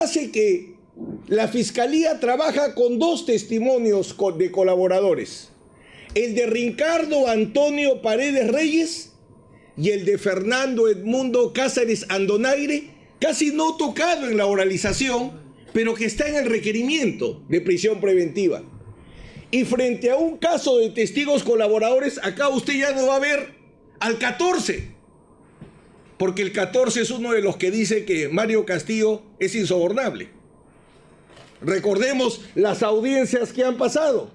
hace que la Fiscalía trabaja con dos testimonios de colaboradores, el de Ricardo Antonio Paredes Reyes y el de Fernando Edmundo Cáceres Andonaire, casi no tocado en la oralización, pero que está en el requerimiento de prisión preventiva. Y frente a un caso de testigos colaboradores, acá usted ya no va a ver al 14, porque el 14 es uno de los que dice que Mario Castillo es insobornable. Recordemos las audiencias que han pasado.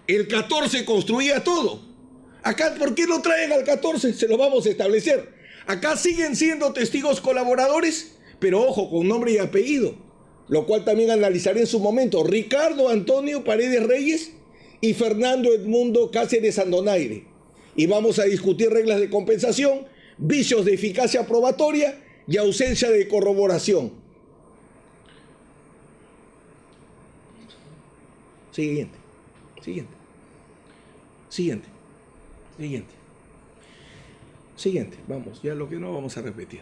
El 14 construía todo. Acá, ¿por qué lo traen al 14? Se lo vamos a establecer. Acá siguen siendo testigos colaboradores, pero ojo, con nombre y apellido, lo cual también analizaré en su momento. Ricardo Antonio Paredes Reyes y Fernando Edmundo Cáceres Andonaire. Y vamos a discutir reglas de compensación, vicios de eficacia probatoria y ausencia de corroboración. Siguiente. Vamos, ya lo que no vamos a repetir,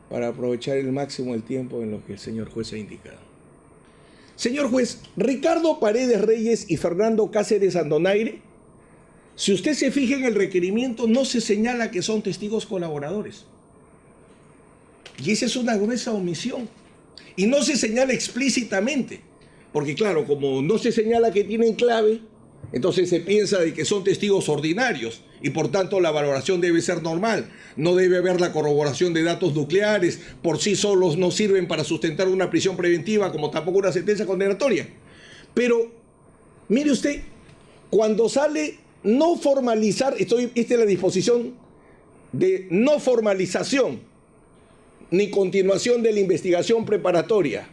para aprovechar el máximo el tiempo en lo que el señor juez ha indicado. Señor juez, Ricardo Paredes Reyes y Fernando Cáceres Andonaire, si usted se fija en el requerimiento, no se señala que son testigos colaboradores. Y esa es una gruesa omisión. Y no se señala explícitamente. Porque claro, como no se señala que tienen clave, entonces se piensa de que son testigos ordinarios y por tanto la valoración debe ser normal. No debe haber la corroboración de datos nucleares, por sí solos no sirven para sustentar una prisión preventiva como tampoco una sentencia condenatoria. Pero, mire usted, cuando sale no formalizar, esta es la disposición de no formalización ni continuación de la investigación preparatoria,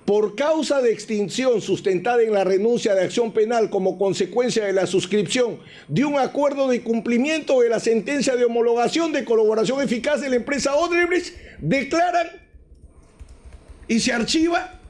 por causa de extinción sustentada en la renuncia de acción penal como consecuencia de la suscripción de un acuerdo de cumplimiento de la sentencia de homologación de colaboración eficaz de la empresa Odebrecht, declaran y se archiva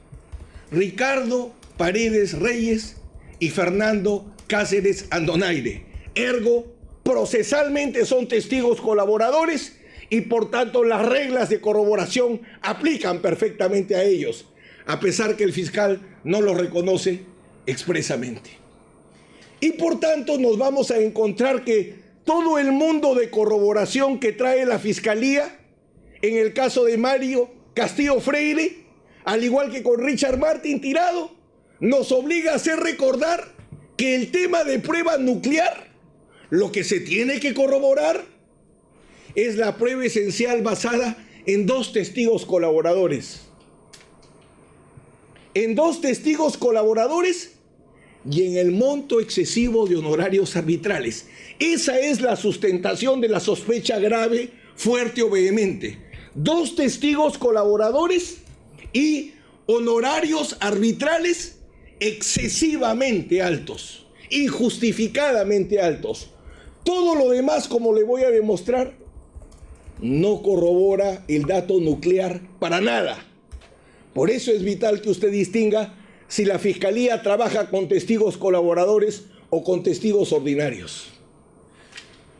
Ricardo Paredes Reyes y Fernando Cáceres Andonaire. Ergo, procesalmente son testigos colaboradores y por tanto las reglas de corroboración aplican perfectamente a ellos, a pesar que el fiscal no lo reconoce expresamente. Y por tanto nos vamos a encontrar que todo el mundo de corroboración que trae la Fiscalía, en el caso de Mario Castillo Freire, al igual que con Richard Martin Tirado, nos obliga a hacer recordar que el tema de prueba nuclear, lo que se tiene que corroborar es la prueba esencial basada en dos testigos colaboradores. En dos testigos colaboradores y en el monto excesivo de honorarios arbitrales. Esa es la sustentación de la sospecha grave, fuerte o vehemente. Dos testigos colaboradores y honorarios arbitrales excesivamente altos, injustificadamente altos. Todo lo demás, como le voy a demostrar, no corrobora el dato nuclear para nada. Por eso es vital que usted distinga si la Fiscalía trabaja con testigos colaboradores o con testigos ordinarios.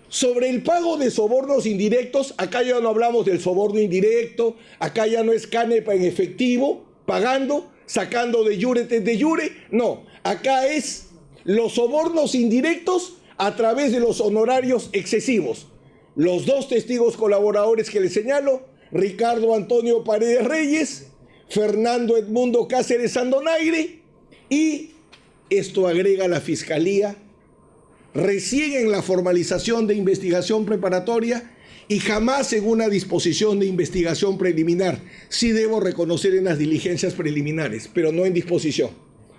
Sobre el pago de sobornos indirectos, acá ya no hablamos del soborno indirecto, acá ya no es canepa en efectivo, pagando, sacando de jure de jure, no, acá es los sobornos indirectos a través de los honorarios excesivos. Los dos testigos colaboradores que les señalo, Ricardo Antonio Paredes Reyes, Fernando Edmundo Cáceres Andonaire, y esto agrega a la Fiscalía recién en la formalización de investigación preparatoria y jamás en una disposición de investigación preliminar. Sí debo reconocer en las diligencias preliminares, pero no en disposición.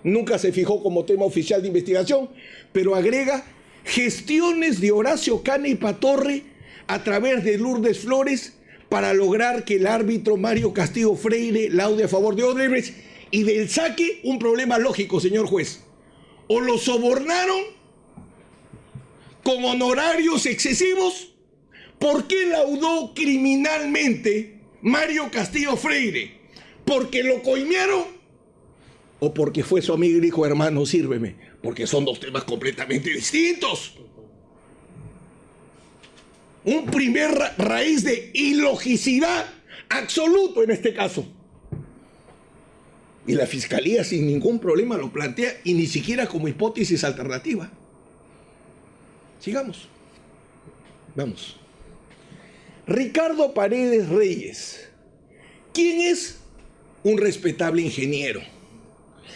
Nunca se fijó como tema oficial de investigación, pero agrega gestiones de Horacio Canepa Torre a través de Lourdes Flores para lograr que el árbitro Mario Castillo Freire laude a favor de Odebrecht, y del saque un problema lógico, señor juez. O lo sobornaron con honorarios excesivos. ¿Por qué laudó criminalmente Mario Castillo Freire? ¿Porque lo coimearon? ¿O porque fue su amigo y dijo, hermano, sírveme? Porque son dos temas completamente distintos. Un primer raíz de ilogicidad absoluto en este caso. Y la Fiscalía sin ningún problema lo plantea y ni siquiera como hipótesis alternativa. Sigamos. Vamos. Ricardo Paredes Reyes. ¿Quién es? Un respetable ingeniero.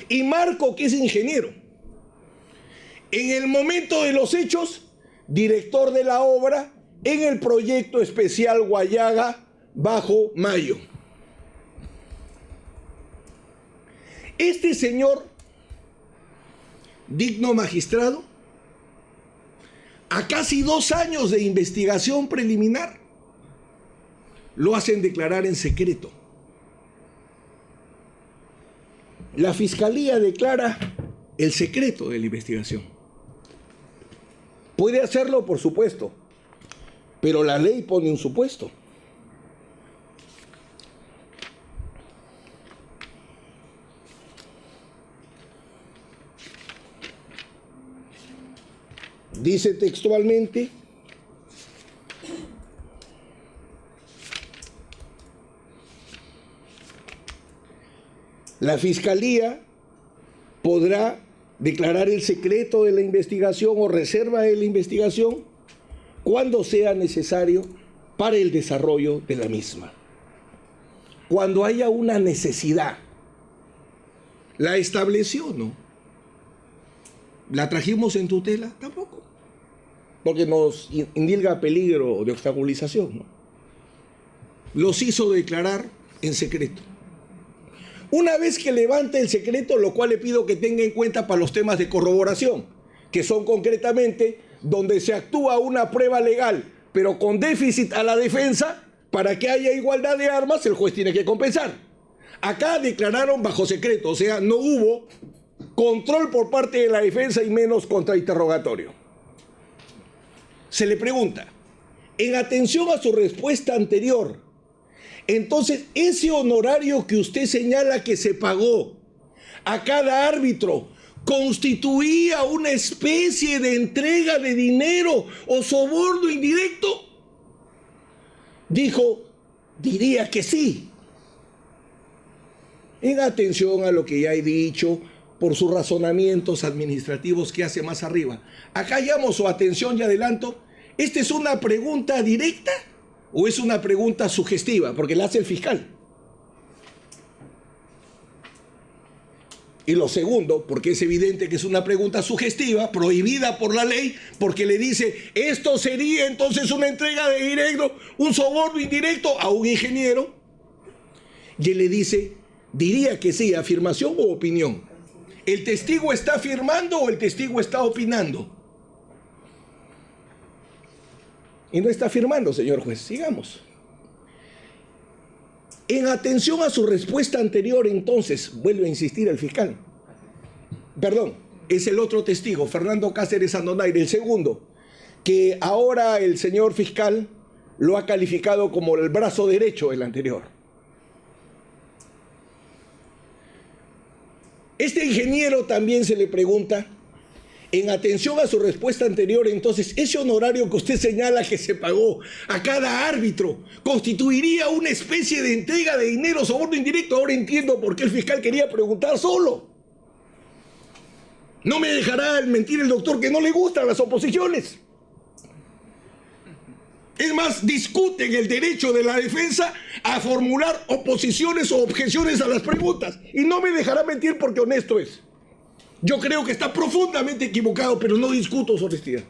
Y Marco, que es ingeniero. En el momento de los hechos, director de la obra en el proyecto especial Guayaga Bajo Mayo. Este señor, digno magistrado, a casi 2 años de investigación preliminar, lo hacen declarar en secreto. La Fiscalía declara el secreto de la investigación. Puede hacerlo, por supuesto, pero la ley pone un supuesto. Dice textualmente: la Fiscalía podrá declarar el secreto de la investigación o reserva de la investigación cuando sea necesario para el desarrollo de la misma. Cuando haya una necesidad. ¿La estableció? No. ¿La trajimos en tutela? Tampoco. Porque nos indilga peligro de obstaculización, ¿no? Los hizo declarar en secreto. Una vez que levante el secreto, lo cual le pido que tenga en cuenta para los temas de corroboración, que son concretamente donde se actúa una prueba legal, pero con déficit a la defensa, para que haya igualdad de armas, el juez tiene que compensar. Acá declararon bajo secreto, o sea, no hubo control por parte de la defensa y menos contrainterrogatorio. Se le pregunta, en atención a su respuesta anterior, entonces ese honorario que usted señala que se pagó a cada árbitro constituía una especie de entrega de dinero o soborno indirecto. Dijo, diría que sí. En atención a lo que ya he dicho, por sus razonamientos administrativos que hace más arriba. Acá llamo su atención y adelanto, ¿esta es una pregunta directa o es una pregunta sugestiva? Porque la hace el fiscal. Y lo segundo, porque es evidente que es una pregunta sugestiva, prohibida por la ley, porque le dice, esto sería entonces una entrega de directo, un soborno indirecto a un ingeniero. Y él le dice, diría que sí, afirmación o opinión. ¿El testigo está afirmando o el testigo está opinando? Y no está afirmando, señor juez. Sigamos. En atención a su respuesta anterior, entonces, vuelve a insistir el fiscal. Perdón, es el otro testigo, Fernando Cáceres Andonaire, el segundo, que ahora el señor fiscal lo ha calificado como el brazo derecho del anterior. Este ingeniero también se le pregunta, en atención a su respuesta anterior, entonces, ese honorario que usted señala que se pagó a cada árbitro constituiría una especie de entrega de dinero, soborno indirecto. Ahora entiendo por qué el fiscal quería preguntar solo. No me dejará mentir el doctor que no le gustan las oposiciones. Es más, discuten el derecho de la defensa a formular oposiciones o objeciones a las preguntas. Y no me dejará mentir porque honesto es. Yo creo que está profundamente equivocado, pero no discuto su honestidad.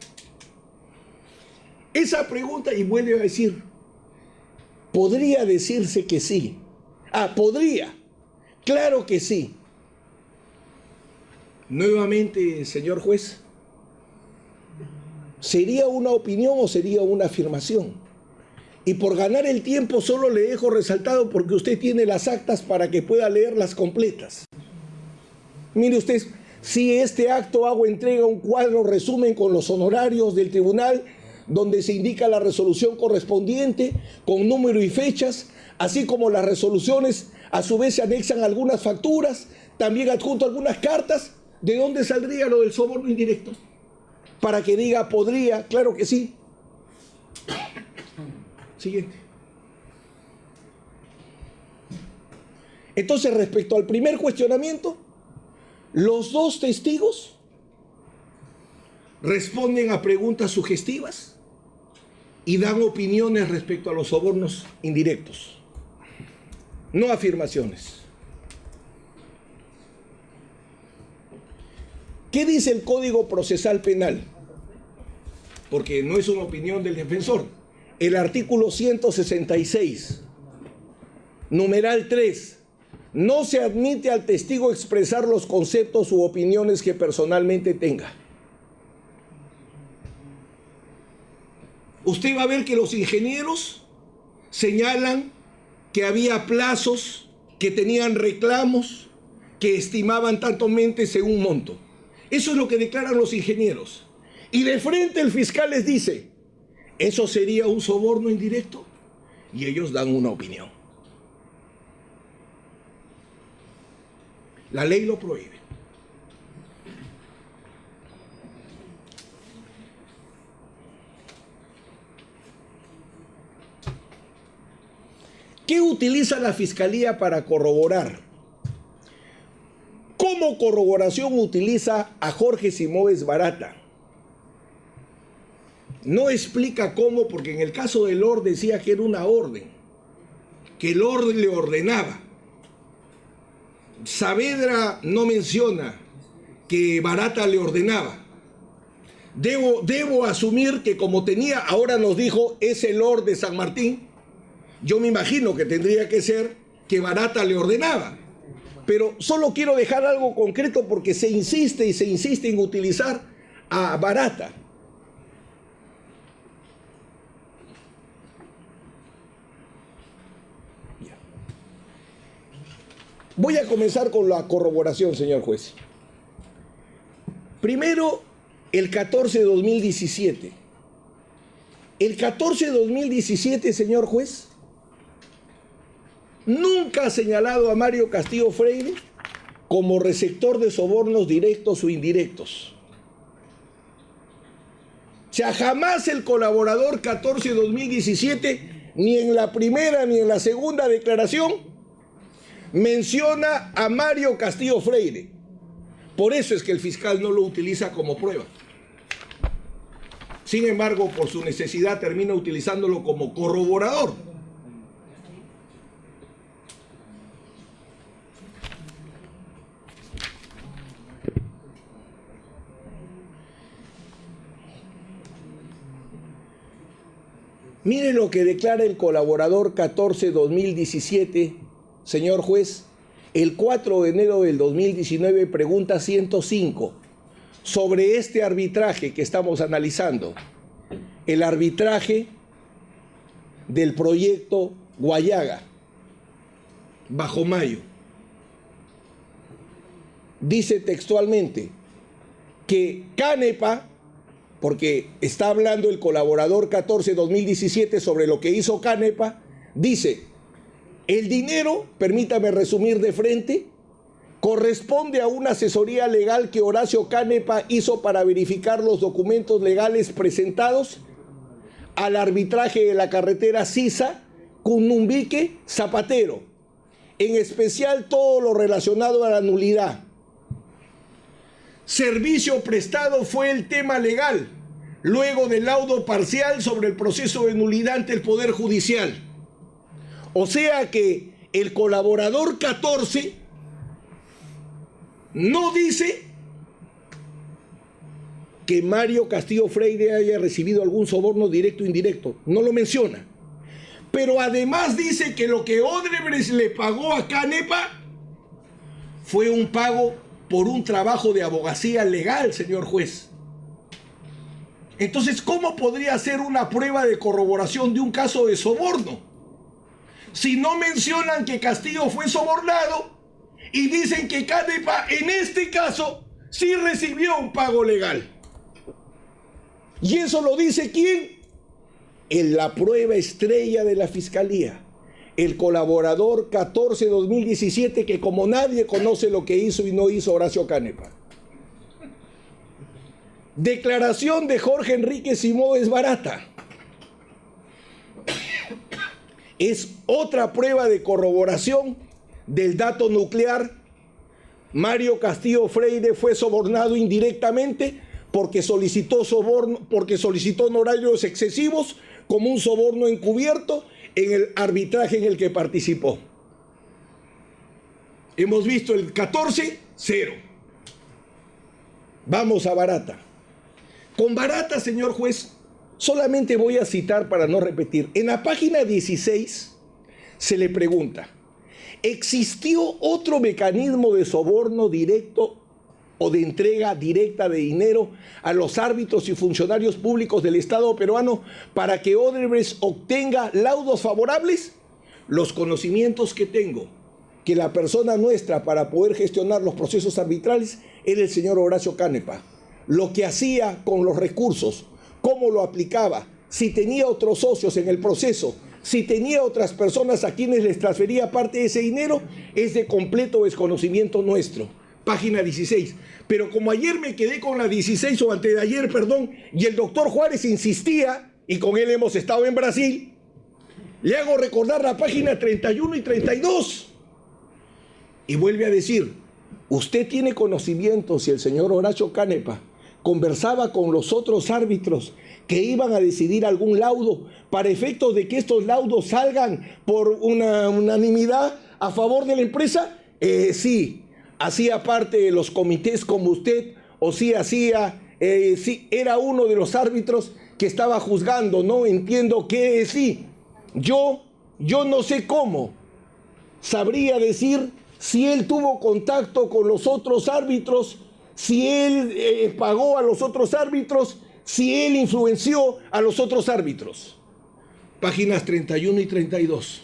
Esa pregunta, y vuelve a decir, podría decirse que sí. Podría. Claro que sí. Nuevamente, señor juez, ¿sería una opinión o sería una afirmación? Y por ganar el tiempo solo le dejo resaltado porque usted tiene las actas para que pueda leerlas completas. Mire usted, si este acto hago entrega un cuadro resumen con los honorarios del tribunal, donde se indica la resolución correspondiente con número y fechas, así como las resoluciones a su vez se anexan algunas facturas, también adjunto algunas cartas. ¿De dónde saldría lo del soborno indirecto? Para que diga podría, claro que sí. Siguiente. Entonces, respecto al primer cuestionamiento, los dos testigos responden a preguntas sugestivas y dan opiniones respecto a los sobornos indirectos, no afirmaciones. ¿Qué dice el Código Procesal Penal? Porque no es una opinión del defensor. El artículo 166, numeral 3, no se admite al testigo expresar los conceptos u opiniones que personalmente tenga. Usted va a ver que los ingenieros señalan que había plazos, que tenían reclamos, que estimaban tanto según un monto. Eso es lo que declaran los ingenieros. Y de frente el fiscal les dice, ¿eso sería un soborno indirecto? Y ellos dan una opinión. La ley lo prohíbe. ¿Qué utiliza la Fiscalía para corroborar? Como corroboración utiliza a Jorge Simoes Barata. No explica cómo, porque en el caso de Lord decía que era una orden, que Lord le ordenaba. Saavedra no menciona que Barata le ordenaba. Debo asumir que como tenía, ahora nos dijo, es el Lord de San Martín, yo me imagino que tendría que ser que Barata le ordenaba. Pero solo quiero dejar algo concreto porque se insiste y se insiste en utilizar a Barata. Voy a comenzar con la corroboración, señor juez. Primero, el 14 de 2017. El 14 de 2017, señor juez, nunca ha señalado a Mario Castillo Freire como receptor de sobornos directos o indirectos. O sea, jamás el colaborador 14 de 2017, ni en la primera ni en la segunda declaración, menciona a Mario Castillo Freire. Por eso es que el fiscal no lo utiliza como prueba. Sin embargo, por su necesidad termina utilizándolo como corroborador. Mire lo que declara el colaborador 14-2017, señor juez, el 4 de enero del 2019, pregunta 105, sobre este arbitraje que estamos analizando, el arbitraje del proyecto Guayaga, Bajo Mayo. Dice textualmente que Canepa, porque está hablando el colaborador 14-2017 sobre lo que hizo Canepa, dice, el dinero, permítame resumir de frente, corresponde a una asesoría legal que Horacio Canepa hizo para verificar los documentos legales presentados al arbitraje de la carretera Sisa, Cunumbique, Zapatero, en especial todo lo relacionado a la nulidad. Servicio prestado fue el tema legal, luego del laudo parcial sobre el proceso de nulidad ante el Poder Judicial. O sea que el colaborador 14 no dice que Mario Castillo Freire haya recibido algún soborno directo o indirecto, no lo menciona. Pero además dice que lo que Odebrecht le pagó a Canepa fue un pago por un trabajo de abogacía legal, señor juez. Entonces, ¿cómo podría ser una prueba de corroboración de un caso de soborno? Si no mencionan que Castillo fue sobornado y dicen que Canepa en este caso sí recibió un pago legal. ¿Y eso lo dice quién? En la prueba estrella de la Fiscalía, el colaborador 14-2017, que como nadie conoce lo que hizo y no hizo Horacio Canepa. Declaración de Jorge Enrique Simoes Barata. Es otra prueba de corroboración del dato nuclear, Mario Castillo Freire fue sobornado indirectamente porque solicitó honorarios excesivos como un soborno encubierto en el arbitraje en el que participó. Hemos visto el 14, 0. Vamos a Barata. Con Barata, señor juez, solamente voy a citar para no repetir. En la página 16 se le pregunta: ¿existió otro mecanismo de soborno directo o de entrega directa de dinero a los árbitros y funcionarios públicos del Estado peruano para que Odebrecht obtenga laudos favorables? Los conocimientos que tengo, que la persona nuestra para poder gestionar los procesos arbitrales era el señor Horacio Canepa. Lo que hacía con los recursos, cómo lo aplicaba, si tenía otros socios en el proceso, si tenía otras personas a quienes les transfería parte de ese dinero, es de completo desconocimiento nuestro. Página 16. Pero como ayer me quedé con la 16, o antes de ayer, perdón, y el doctor Juárez insistía, y con él hemos estado en Brasil, le hago recordar la página 31 y 32. Y vuelve a decir: usted tiene conocimiento si el señor Horacio Canepa conversaba con los otros árbitros que iban a decidir algún laudo para efectos de que estos laudos salgan por una unanimidad a favor de la empresa. Sí, hacía parte de los comités como usted, o sí hacía, sí, era uno de los árbitros que estaba juzgando, ¿no? Entiendo que sí. Yo no sé cómo sabría decir si él tuvo contacto con los otros árbitros, si él pagó a los otros árbitros, si él influenció a los otros árbitros. Páginas 31 y 32.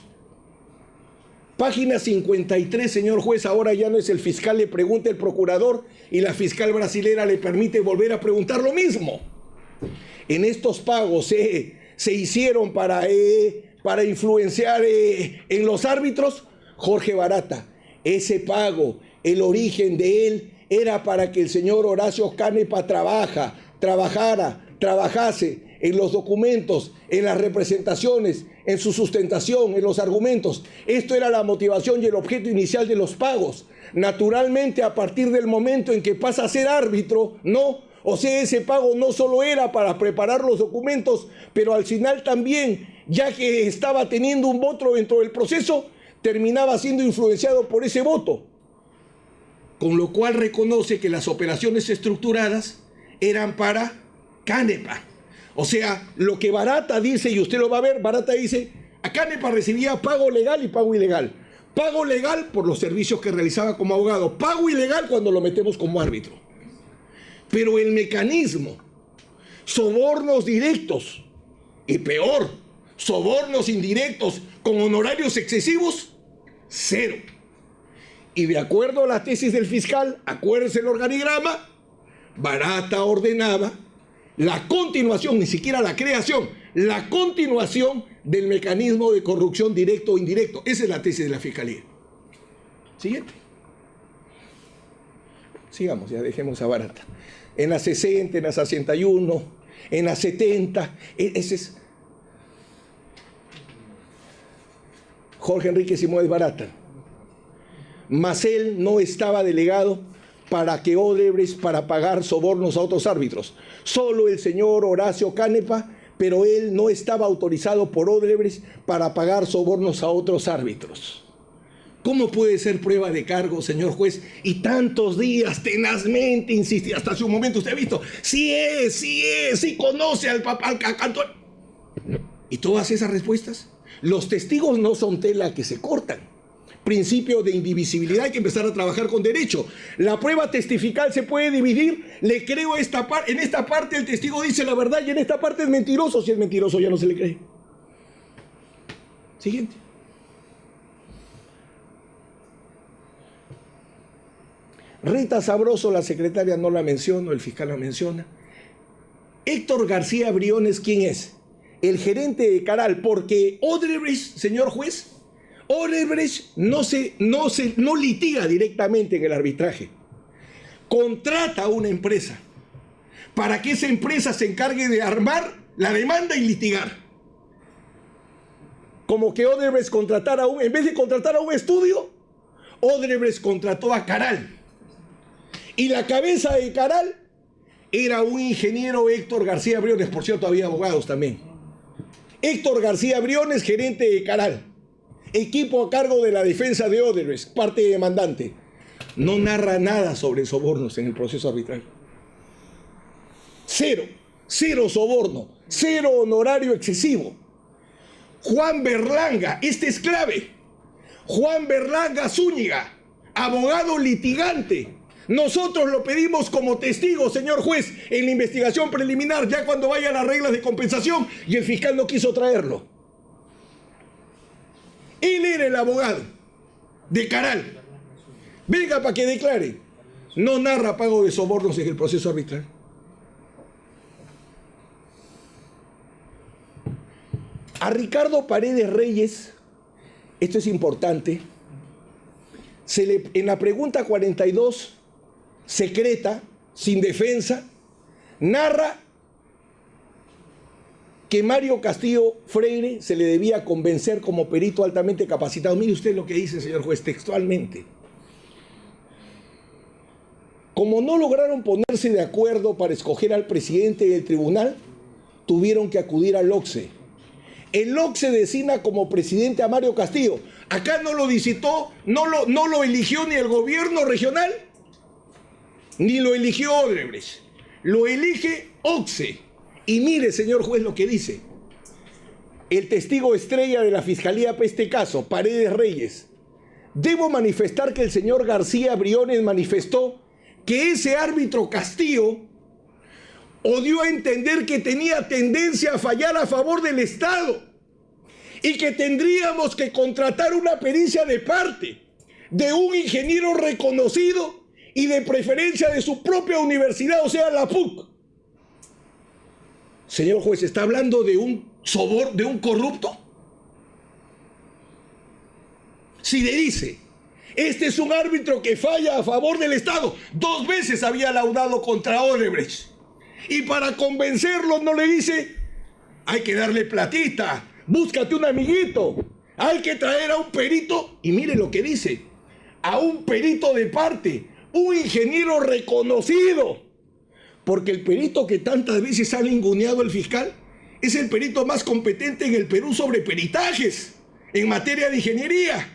Página 53, señor juez, ahora ya no es el fiscal, le pregunta el procurador y la fiscal brasilera le permite volver a preguntar lo mismo. En estos pagos se hicieron para influenciar en los árbitros. Jorge Barata, ese pago, el origen de él era para que el señor Horacio Canepa trabajase en los documentos, en las representaciones, en su sustentación, en los argumentos. Esto era la motivación y el objeto inicial de los pagos. Naturalmente, a partir del momento en que pasa a ser árbitro, no. O sea, ese pago no solo era para preparar los documentos, pero al final también, ya que estaba teniendo un voto dentro del proceso, terminaba siendo influenciado por ese voto. Con lo cual reconoce que las operaciones estructuradas eran para Canepa. O sea, lo que Barata dice, y usted lo va a ver, Barata dice: a Canepa recibía pago legal y pago ilegal. Pago legal por los servicios que realizaba como abogado, pago ilegal cuando lo metemos como árbitro. Pero el mecanismo, sobornos directos, y peor, sobornos indirectos con honorarios excesivos, 0. Y de acuerdo a la tesis del fiscal, acuérdense el organigrama, Barata ordenaba la continuación, ni siquiera la creación, la continuación del mecanismo de corrupción directo o indirecto. Esa es la tesis de la fiscalía. Siguiente. Sigamos, ya dejemos a Barata. En la 60, en la 61, en la 70, ese es Jorge Enrique Simónez Barata. Mas él no estaba delegado para que Odebrecht para pagar sobornos a otros árbitros. Solo el señor Horacio Canepa, pero él no estaba autorizado por Odebrecht para pagar sobornos a otros árbitros. ¿Cómo puede ser prueba de cargo, señor juez? Y tantos días tenazmente insistir, hasta hace un momento usted ha visto, sí conoce al cantor. ¿Y todas esas respuestas? Los testigos no son tela que se cortan. Principio de indivisibilidad, hay que empezar a trabajar con derecho. La prueba testifical se puede dividir, le creo esta parte, en esta parte el testigo dice la verdad y en esta parte es mentiroso. Si es mentiroso ya no se le cree. Siguiente. Rita Sabroso, la secretaria, no la menciono, el fiscal la menciona. Héctor García Briones, ¿quién es? El gerente de Caral, porque Odebrecht, señor juez, Odebrecht no litiga directamente en el arbitraje. Contrata a una empresa para que esa empresa se encargue de armar la demanda y litigar. Como que Odebrecht en vez de contratar a un estudio, Odebrecht contrató a Caral. Y la cabeza de Caral era un ingeniero, Héctor García Briones. Por cierto, había abogados también. Héctor García Briones, gerente de Caral. Equipo a cargo de la defensa de Odebrecht, parte demandante. No narra nada sobre sobornos en el proceso arbitral. Cero soborno, cero honorario excesivo. Juan Berlanga, este es clave. Juan Berlanga Zúñiga, abogado litigante. Nosotros lo pedimos como testigo, señor juez, en la investigación preliminar, ya cuando vayan las reglas de compensación, y el fiscal no quiso traerlo. Él era el abogado de Caral. Venga para que declare. No narra pago de sobornos en el proceso arbitral. A Ricardo Paredes Reyes, esto es importante, en la pregunta 42, secreta, sin defensa, narra que Mario Castillo Freire se le debía convencer como perito altamente capacitado. Mire usted lo que dice, señor juez, textualmente. Como no lograron ponerse de acuerdo para escoger al presidente del tribunal, tuvieron que acudir al OCSE. El OCSE designa como presidente a Mario Castillo. Acá no lo visitó, no lo eligió ni el gobierno regional, ni lo eligió Odebrecht. Lo elige OCSE. Y mire, señor juez, lo que dice. El testigo estrella de la Fiscalía para este caso, Paredes Reyes. Debo manifestar que el señor García Briones manifestó que ese árbitro Castillo o dio a entender que tenía tendencia a fallar a favor del Estado y que tendríamos que contratar una pericia de parte de un ingeniero reconocido y de preferencia de su propia universidad, o sea, la PUC. Señor juez, ¿está hablando de un soborno, de un corrupto? Si le dice, este es un árbitro que falla a favor del Estado, 2 veces había laudado contra Odebrecht, y para convencerlo no le dice, hay que darle platita, búscate un amiguito, hay que traer a un perito, y mire lo que dice, a un perito de parte, un ingeniero reconocido, porque el perito que tantas veces ha ninguneado el fiscal es el perito más competente en el Perú sobre peritajes en materia de ingeniería.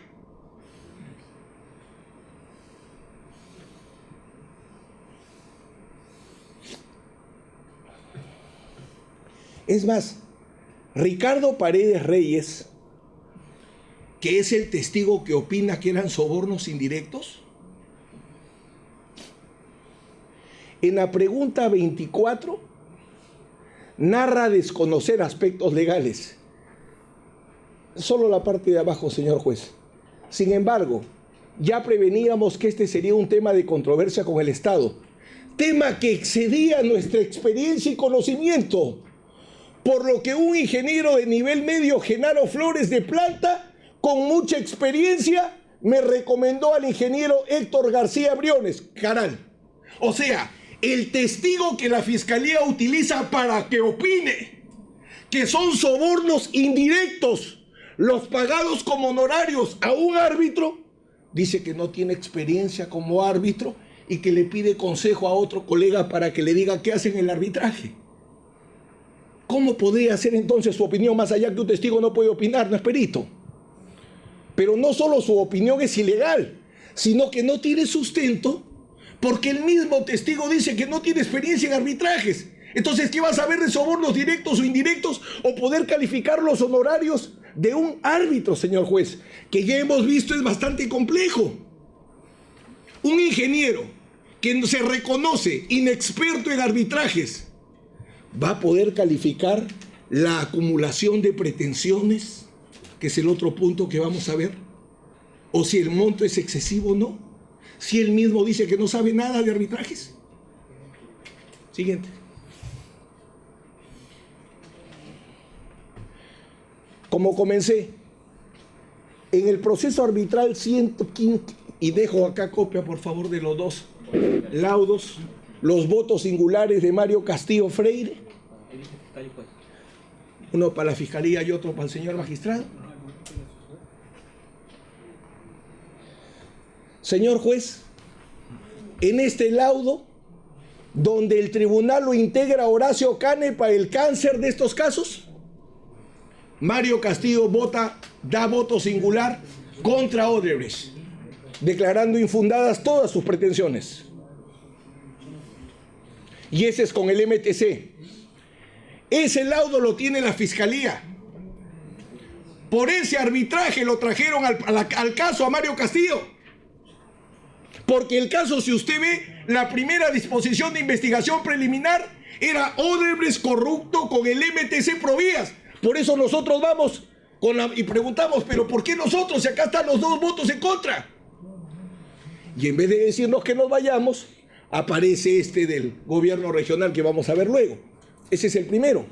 Es más, Ricardo Paredes Reyes, que es el testigo que opina que eran sobornos indirectos, en la pregunta 24 narra desconocer aspectos legales. Solo la parte de abajo, señor juez. Sin embargo, ya preveníamos que este sería un tema de controversia con el Estado, tema que excedía nuestra experiencia y conocimiento, por lo que un ingeniero de nivel medio, Genaro Flores de Planta, con mucha experiencia, me recomendó al ingeniero Héctor García Briones, Caral. O sea, el testigo que la Fiscalía utiliza para que opine que son sobornos indirectos, los pagados como honorarios a un árbitro, dice que no tiene experiencia como árbitro y que le pide consejo a otro colega para que le diga qué hace en el arbitraje. ¿Cómo podría ser entonces su opinión más allá que un testigo no puede opinar, no es perito? Pero no solo su opinión es ilegal, sino que no tiene sustento porque el mismo testigo dice que no tiene experiencia en arbitrajes. Entonces, ¿qué vas a ver de sobornos directos o indirectos o poder calificar los honorarios de un árbitro, señor juez? Que ya hemos visto es bastante complejo. Un ingeniero que se reconoce inexperto en arbitrajes, ¿va a poder calificar la acumulación de pretensiones, que es el otro punto que vamos a ver? ¿O si el monto es excesivo o no? Si él mismo dice que no sabe nada de arbitrajes. Siguiente. Como comencé, en el proceso arbitral 115, y dejo acá copia por favor de los 2 laudos, los votos singulares de Mario Castillo Freire, uno para la Fiscalía y otro para el señor magistrado. Señor juez, en este laudo, donde el tribunal lo integra Horacio Cane para el cáncer de estos casos, Mario Castillo da voto singular contra Odebrecht, declarando infundadas todas sus pretensiones. Y ese es con el MTC. Ese laudo lo tiene la Fiscalía. Por ese arbitraje lo trajeron al caso a Mario Castillo. Porque el caso, si usted ve, la primera disposición de investigación preliminar era Odebrecht corrupto con el MTC Provías. Por eso nosotros vamos y preguntamos, ¿pero por qué nosotros si acá están los dos votos en contra? Y en vez de decirnos que nos vayamos, aparece este del gobierno regional que vamos a ver luego. Ese es el primero.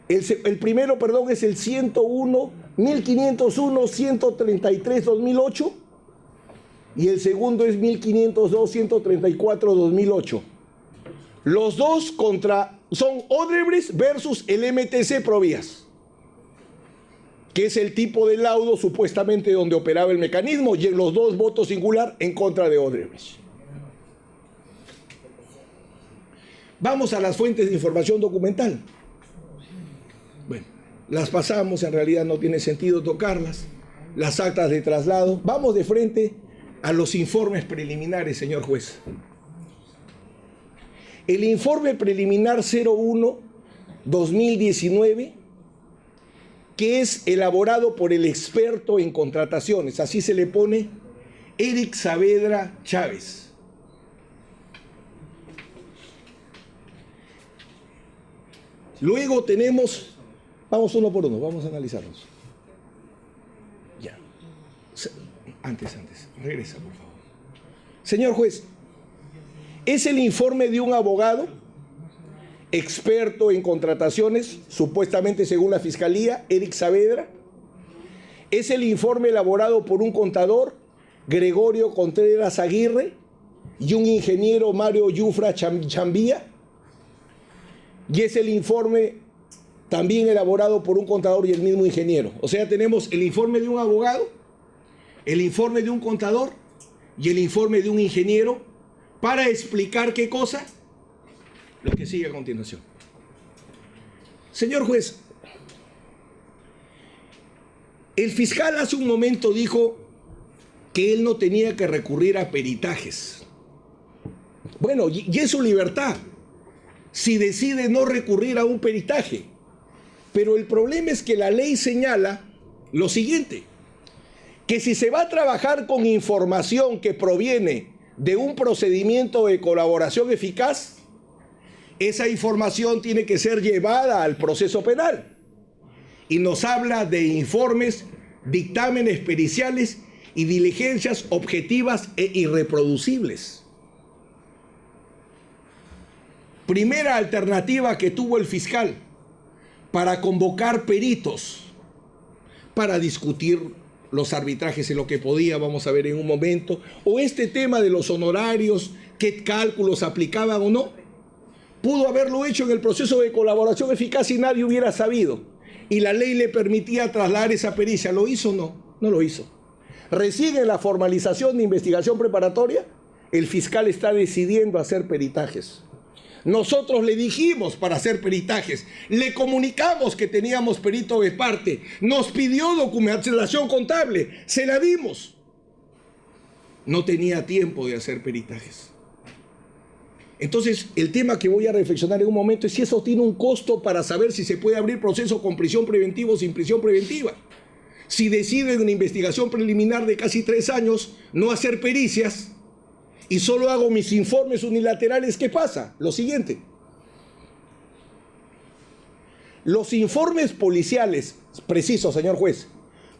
El primero, perdón, es el 1501-133-2008 y el segundo es 1502-134-2008. Los dos son Odebrecht versus el MTC Provías, que es el tipo de laudo supuestamente donde operaba el mecanismo, y en los dos votos singular en contra de Odebrecht. Vamos a las fuentes de información documental. Bueno, las pasamos, en realidad no tiene sentido tocarlas. Las actas de traslado. Vamos de frente a los informes preliminares, señor juez. El informe preliminar 01-2019, que es elaborado por el experto en contrataciones, así se le pone, Eric Saavedra Chávez. Luego tenemos, vamos uno por uno, vamos a analizarlos. Ya. Antes, regresa por favor. Señor juez, es el informe de un abogado experto en contrataciones, supuestamente según la Fiscalía, Eric Saavedra. Es el informe elaborado por un contador, Gregorio Contreras Aguirre, y un ingeniero, Mario Yufra Chambía. Y es el informe también elaborado por un contador y el mismo ingeniero. O sea, tenemos el informe de un abogado, el informe de un contador y el informe de un ingeniero para explicar qué cosa, lo que sigue a continuación. Señor juez, el fiscal hace un momento dijo que él no tenía que recurrir a peritajes. Bueno, y es su libertad si decide no recurrir a un peritaje. Pero el problema es que la ley señala lo siguiente, que si se va a trabajar con información que proviene de un procedimiento de colaboración eficaz, esa información tiene que ser llevada al proceso penal. Y nos habla de informes, dictámenes periciales y diligencias objetivas e irreproducibles. Primera alternativa que tuvo el fiscal para convocar peritos para discutir los arbitrajes en lo que podía, vamos a ver en un momento, o este tema de los honorarios, qué cálculos aplicaban o no, pudo haberlo hecho en el proceso de colaboración eficaz y nadie hubiera sabido. Y la ley le permitía trasladar esa pericia. ¿Lo hizo o no? No lo hizo. Recién en la formalización de investigación preparatoria, el fiscal está decidiendo hacer peritajes. Nosotros le dijimos para hacer peritajes, le comunicamos que teníamos perito de parte, nos pidió documentación contable, se la dimos. No tenía tiempo de hacer peritajes. Entonces, el tema que voy a reflexionar en un momento es si eso tiene un costo para saber si se puede abrir proceso con prisión preventiva o sin prisión preventiva. Si decide en una investigación preliminar de casi 3 años no hacer pericias, y solo hago mis informes unilaterales, ¿qué pasa? Lo siguiente. Los informes policiales, preciso, señor juez,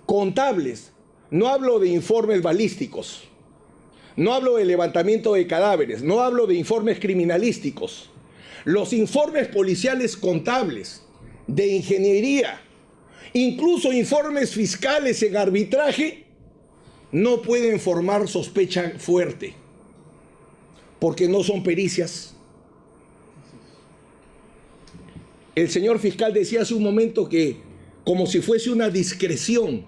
contables, no hablo de informes balísticos, no hablo de levantamiento de cadáveres, no hablo de informes criminalísticos. Los informes policiales contables, de ingeniería, incluso informes fiscales en arbitraje, no pueden formar sospecha fuerte, porque no son pericias. El señor fiscal decía hace un momento que, como si fuese una discreción,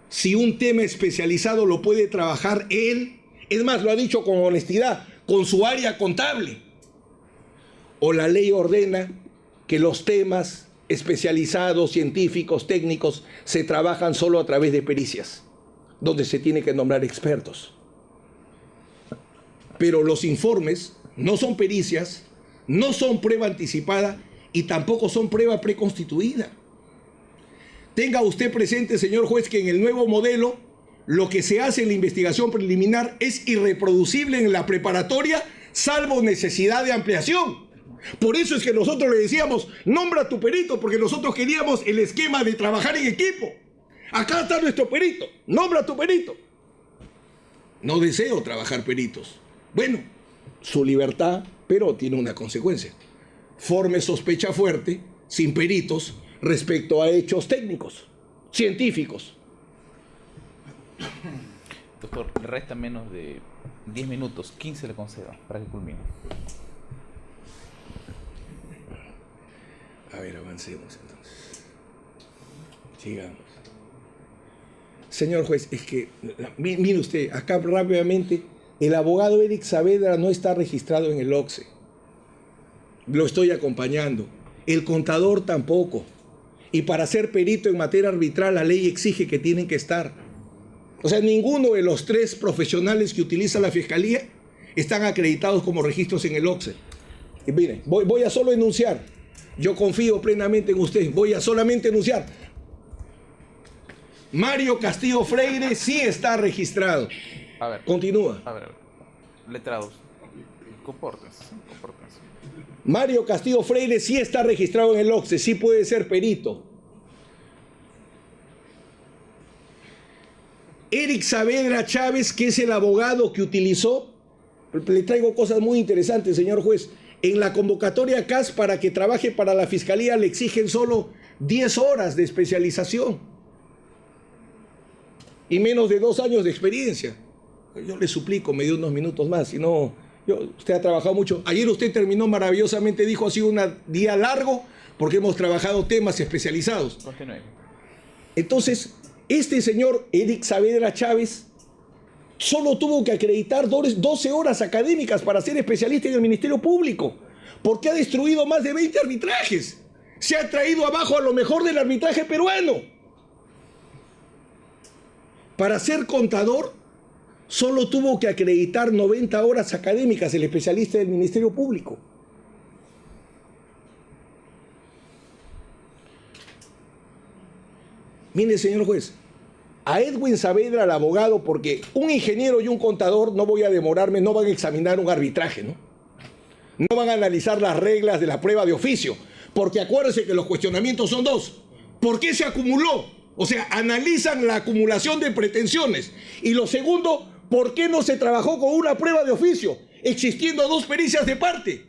si un tema especializado lo puede trabajar él, es más, lo ha dicho con honestidad, con su área contable, o la ley ordena que los temas especializados, científicos, técnicos, se trabajan solo a través de pericias, donde se tiene que nombrar expertos. Pero los informes no son pericias, no son prueba anticipada y tampoco son prueba preconstituida. Tenga usted presente, señor juez, que en el nuevo modelo lo que se hace en la investigación preliminar es irreproducible en la preparatoria, salvo necesidad de ampliación. Por eso es que nosotros le decíamos, nombra a tu perito, porque nosotros queríamos el esquema de trabajar en equipo. Acá está nuestro perito, nombra a tu perito. No deseo trabajar peritos. Bueno, su libertad, pero tiene una consecuencia. Forme sospecha fuerte, sin peritos, respecto a hechos técnicos, científicos. Doctor, le resta menos de 10 minutos, 15 le concedo para que culmine. A ver, avancemos entonces. Sigamos. Señor juez, es que, mire usted, acá rápidamente, el abogado Eric Saavedra no está registrado en el OCSE. Lo estoy acompañando. El contador tampoco. Y para ser perito en materia arbitral, la ley exige que tienen que estar. O sea, ninguno de los tres profesionales que utiliza la Fiscalía están acreditados como registros en el OCSE. Y mire, voy a solo enunciar. Yo confío plenamente en usted. Voy a solamente enunciar. Mario Castillo Freire sí está registrado. A ver. Continúa. A ver. Letrados. Compórtense. Mario Castillo Freire sí está registrado en el OCSE, sí puede ser perito. Eric Saavedra Chávez, que es el abogado que utilizó, le traigo cosas muy interesantes, señor juez. En la convocatoria CAS para que trabaje para la Fiscalía le exigen solo 10 horas de especialización y menos de 2 años de experiencia. Yo le suplico, me dio unos minutos más, si no, usted ha trabajado mucho. Ayer usted terminó maravillosamente, dijo, ha sido un día largo porque hemos trabajado temas especializados. Continúe. Entonces, este señor Eric Saavedra Chávez solo tuvo que acreditar 12 horas académicas para ser especialista en el Ministerio Público, porque ha destruido más de 20 arbitrajes. Se ha traído abajo a lo mejor del arbitraje peruano. Para ser contador, solo tuvo que acreditar 90 horas académicas el especialista del Ministerio Público. Mire, señor juez, a Edwin Saavedra, el abogado, porque un ingeniero y un contador, no voy a demorarme, no van a examinar un arbitraje, ¿no? No van a analizar las reglas de la prueba de oficio, porque acuérdense que los cuestionamientos son dos. ¿Por qué se acumuló? O sea, analizan la acumulación de pretensiones. Y lo segundo, ¿por qué no se trabajó con una prueba de oficio, existiendo 2 pericias de parte?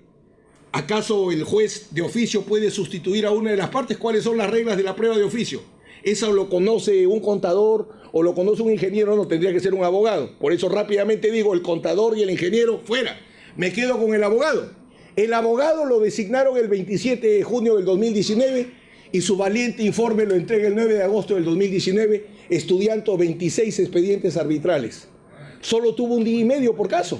¿Acaso el juez de oficio puede sustituir a una de las partes? ¿Cuáles son las reglas de la prueba de oficio? Eso lo conoce un contador o lo conoce un ingeniero, no tendría que ser un abogado. Por eso rápidamente digo, el contador y el ingeniero fuera. Me quedo con el abogado. El abogado lo designaron el 27 de junio del 2019 y su valiente informe lo entrega el 9 de agosto del 2019, estudiando 26 expedientes arbitrales. Solo tuvo 1 día y medio por caso.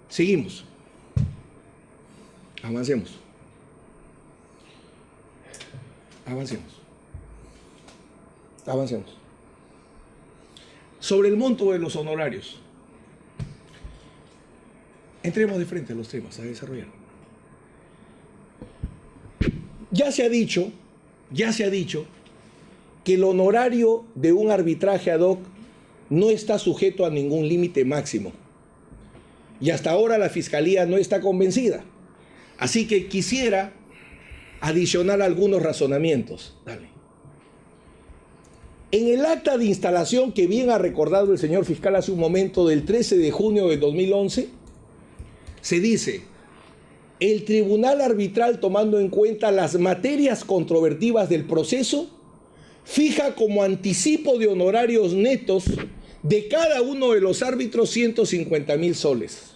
Seguimos. Avancemos. Avancemos. Sobre el monto de los honorarios. Entremos de frente a los temas a desarrollar. Ya se ha dicho que el honorario de un arbitraje ad hoc no está sujeto a ningún límite máximo. Y hasta ahora la Fiscalía no está convencida. Así que quisiera adicionar algunos razonamientos. Dale. En el acta de instalación que bien ha recordado el señor fiscal hace un momento, del 13 de junio de 2011, se dice: el tribunal arbitral, tomando en cuenta las materias controvertidas del proceso, fija como anticipo de honorarios netos de cada uno de los árbitros 150.000 soles.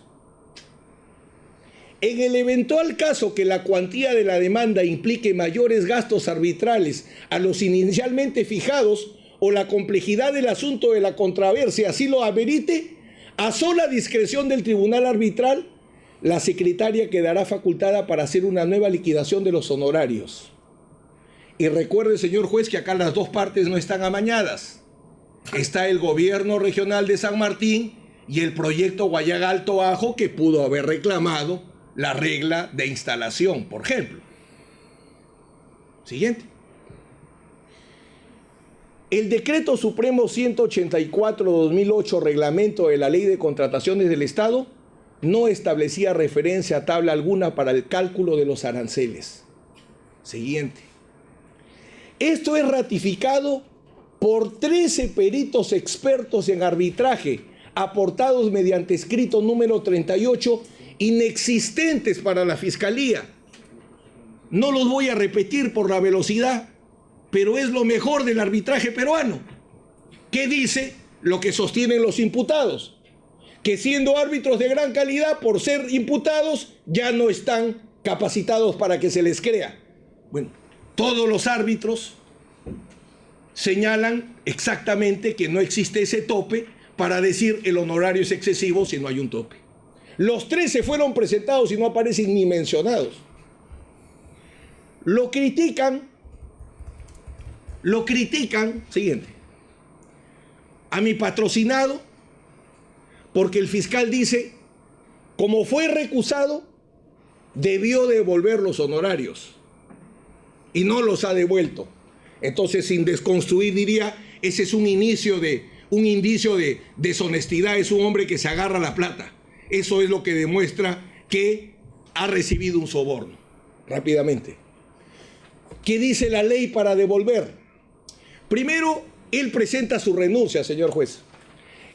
En el eventual caso que la cuantía de la demanda implique mayores gastos arbitrales a los inicialmente fijados o la complejidad del asunto de la controversia así lo amerite, a sola discreción del tribunal arbitral, la secretaria quedará facultada para hacer una nueva liquidación de los honorarios. Y recuerde, señor juez, que acá las dos partes no están amañadas. Está el gobierno regional de San Martín y el proyecto Guayaga Alto Bajo, que pudo haber reclamado la regla de instalación, por ejemplo. Siguiente. El Decreto Supremo 184/2008, reglamento de la Ley de Contrataciones del Estado, no establecía referencia a tabla alguna para el cálculo de los aranceles. Siguiente. Esto es ratificado por 13 peritos expertos en arbitraje, aportados mediante escrito número 38, inexistentes para la Fiscalía. No los voy a repetir por la velocidad, pero es lo mejor del arbitraje peruano. ¿Qué dice lo que sostienen los imputados? Que siendo árbitros de gran calidad, por ser imputados, ya no están capacitados para que se les crea. Bueno, todos los árbitros señalan exactamente que no existe ese tope para decir el honorario es excesivo si no hay un tope. Los 13 fueron presentados y no aparecen ni mencionados. Lo critican, siguiente, a mi patrocinado, porque el fiscal dice, como fue recusado, debió devolver los honorarios y no los ha devuelto. Entonces, sin desconstruir, diría, ese es un indicio de deshonestidad, es un hombre que se agarra a la plata. Eso es lo que demuestra que ha recibido un soborno. Rápidamente. ¿Qué dice la ley para devolver? Primero, él presenta su renuncia, señor juez.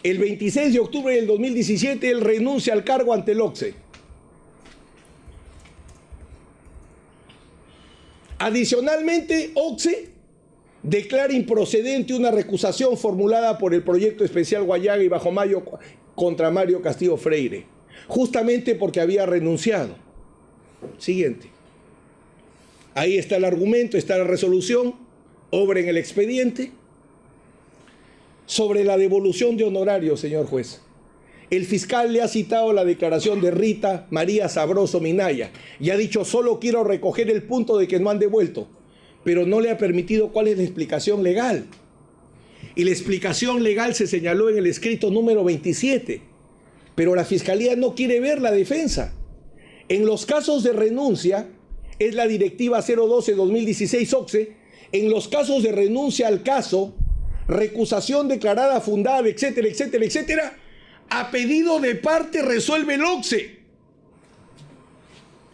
El 26 de octubre del 2017, él renuncia al cargo ante el OCSE. Adicionalmente, OCSE declara improcedente una recusación formulada por el proyecto especial Guayaga y Bajo Mayo contra Mario Castillo Freire, justamente porque había renunciado. Siguiente. Ahí está el argumento, está la resolución, obra en el expediente. Sobre la devolución de honorarios, señor juez, el fiscal le ha citado la declaración de Rita María Sabroso Minaya y ha dicho, solo quiero recoger el punto de que no han devuelto, pero no le ha permitido cuál es la explicación legal. Y la explicación legal se señaló en el escrito número 27, pero la Fiscalía no quiere ver la defensa. En los casos de renuncia, es la directiva 012-2016 OCSE, en los casos de renuncia al caso, recusación declarada fundada, etcétera, etcétera, etcétera, a pedido de parte resuelve el OCSE.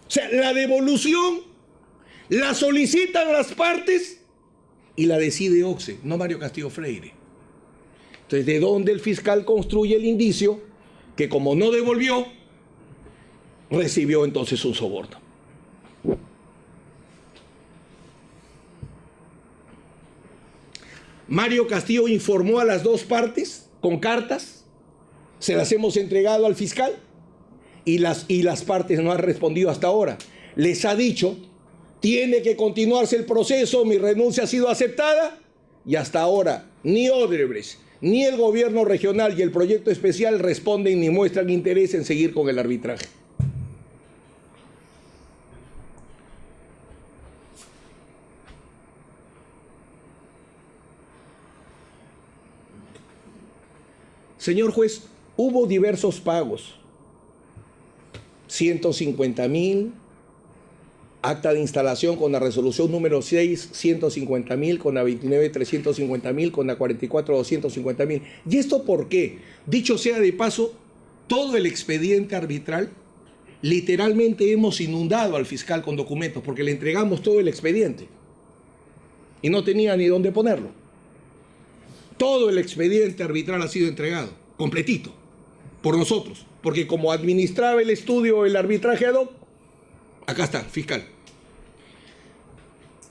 O sea, la devolución la solicitan las partes y la decide OCSE, no Mario Castillo Freire. Entonces, ¿de dónde el fiscal construye el indicio que como no devolvió, recibió entonces un soborno? Mario Castillo informó a las dos partes con cartas, se las hemos entregado al fiscal y las partes no han respondido hasta ahora. Les ha dicho, tiene que continuarse el proceso, mi renuncia ha sido aceptada, y hasta ahora ni Odebrecht, ni el gobierno regional y el proyecto especial responden ni muestran interés en seguir con el arbitraje. Señor juez, hubo diversos pagos. 150,000, acta de instalación con la resolución número 6, 150,000, con la 29, 350,000, con la 44, 250,000. ¿Y esto por qué? Dicho sea de paso, todo el expediente arbitral, literalmente hemos inundado al fiscal con documentos porque le entregamos todo el expediente y no tenía ni dónde ponerlo. Todo el expediente arbitral ha sido entregado, completito, por nosotros, porque como administraba el estudio el arbitraje ad hoc, acá está, fiscal.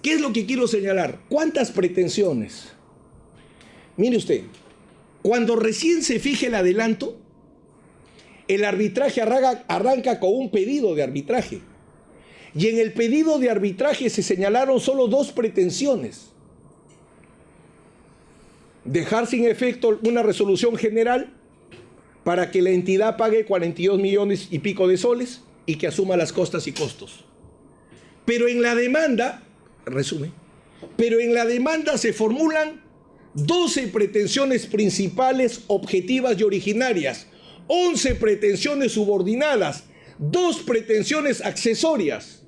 ¿Qué es lo que quiero señalar? ¿Cuántas pretensiones? Mire usted, cuando recién se fije el adelanto, El arbitraje arranca con un pedido de arbitraje. Y en el pedido de arbitraje se señalaron solo dos pretensiones. Dejar sin efecto una resolución general para que la entidad pague 42 millones y pico de soles y que asuma las costas y costos. Pero en la demanda, pero en la demanda se formulan 12 pretensiones principales, objetivas y originarias, 11 pretensiones subordinadas, 2 pretensiones accesorias.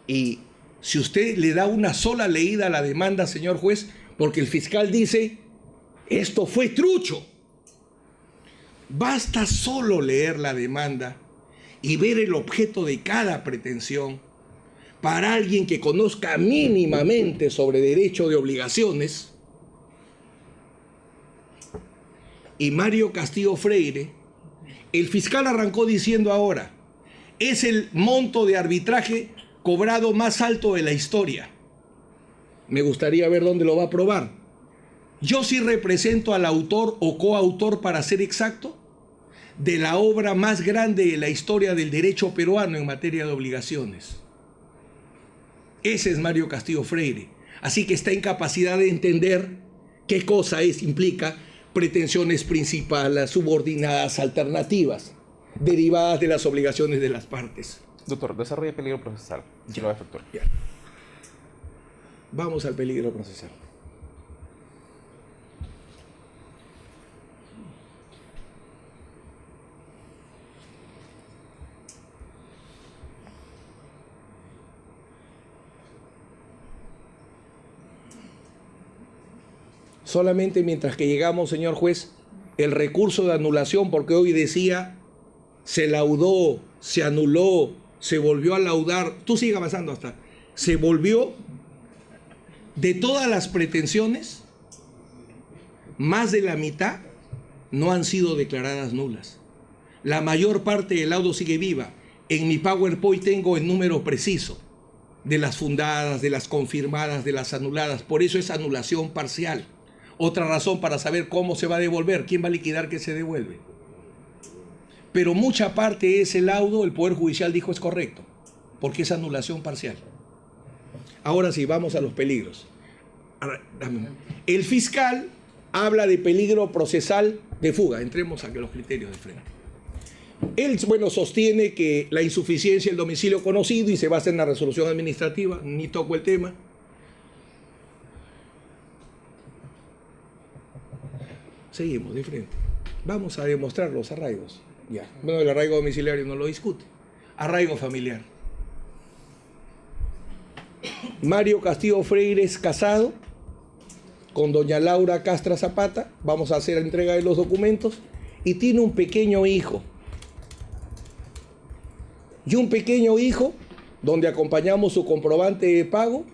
Y si usted le da una sola leída a la demanda, señor juez, porque el fiscal dice, esto fue trucho. Basta solo leer la demanda y ver el objeto de cada pretensión para alguien que conozca mínimamente sobre derecho de obligaciones. Y Mario Castillo Freire, el fiscal arrancó diciendo ahora, es el monto de arbitraje cobrado más alto de la historia. Me gustaría ver dónde lo va a probar. Yo sí represento al autor o coautor, para ser exacto, de la obra más grande de la historia del derecho peruano en materia de obligaciones. Ese es Mario Castillo Freire. Así que está en capacidad de entender qué cosa implica pretensiones principales, subordinadas, alternativas, derivadas de las obligaciones de las partes. Doctor, desarrolla peligro procesal. Ya. Lo efectuar. Ya. Vamos al peligro procesal. Solamente mientras que llegamos, señor juez, el recurso de anulación, porque hoy decía, se laudó, se anuló, se volvió a laudar, tú sigue avanzando hasta, se volvió, de todas las pretensiones, más de la mitad no han sido declaradas nulas. La mayor parte del laudo sigue viva. En mi PowerPoint tengo el número preciso de las fundadas, de las confirmadas, de las anuladas. Por eso es anulación parcial. Otra razón para saber cómo se va a devolver, quién va a liquidar qué se devuelve. Pero mucha parte de ese laudo el Poder Judicial dijo es correcto, porque es anulación parcial. Ahora sí, vamos a los peligros. El fiscal habla de peligro procesal de fuga. Entremos a los criterios de frente. Él, sostiene que la insuficiencia del domicilio conocido y se basa en la resolución administrativa, ni toco el tema. Seguimos de frente. Vamos a demostrar los arraigos. Ya. Bueno, el arraigo domiciliario no lo discute. Arraigo familiar. Mario Castillo Freire es casado con doña Laura Castra Zapata. Vamos a hacer entrega de los documentos. Y tiene un pequeño hijo. Y un pequeño hijo donde acompañamos su comprobante de pago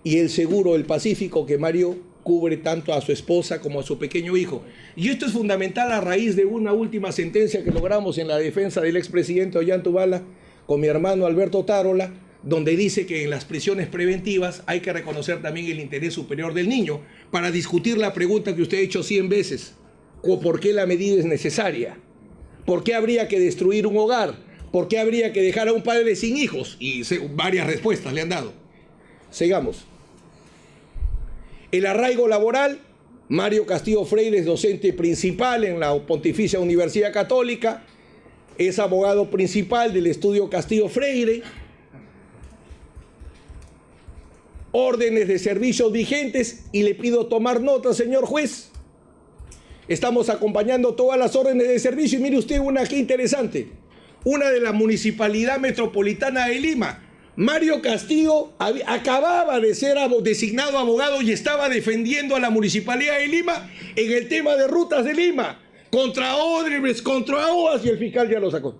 y el seguro del Pacífico que Mario cubre tanto a su esposa como a su pequeño hijo. Y esto es fundamental a raíz de una última sentencia que logramos en la defensa del expresidente Ollantaytamala con mi hermano Alberto Tarola, donde dice que en las prisiones preventivas hay que reconocer también el interés superior del niño para discutir la pregunta que usted ha hecho 100 veces. ¿Por qué la medida es necesaria? ¿Por qué habría que destruir un hogar? ¿Por qué habría que dejar a un padre sin hijos? Y varias respuestas le han dado. Sigamos. El arraigo laboral, Mario Castillo Freire es docente principal en la Pontificia Universidad Católica, es abogado principal del estudio Castillo Freire, órdenes de servicios vigentes, y le pido tomar nota, señor juez. Estamos acompañando todas las órdenes de servicio y mire usted una aquí interesante, una de la Municipalidad Metropolitana de Lima. Mario Castillo acababa de ser designado abogado y estaba defendiendo a la Municipalidad de Lima en el tema de rutas de Lima, contra Odebrecht, contra OAS, y el fiscal ya lo sacó.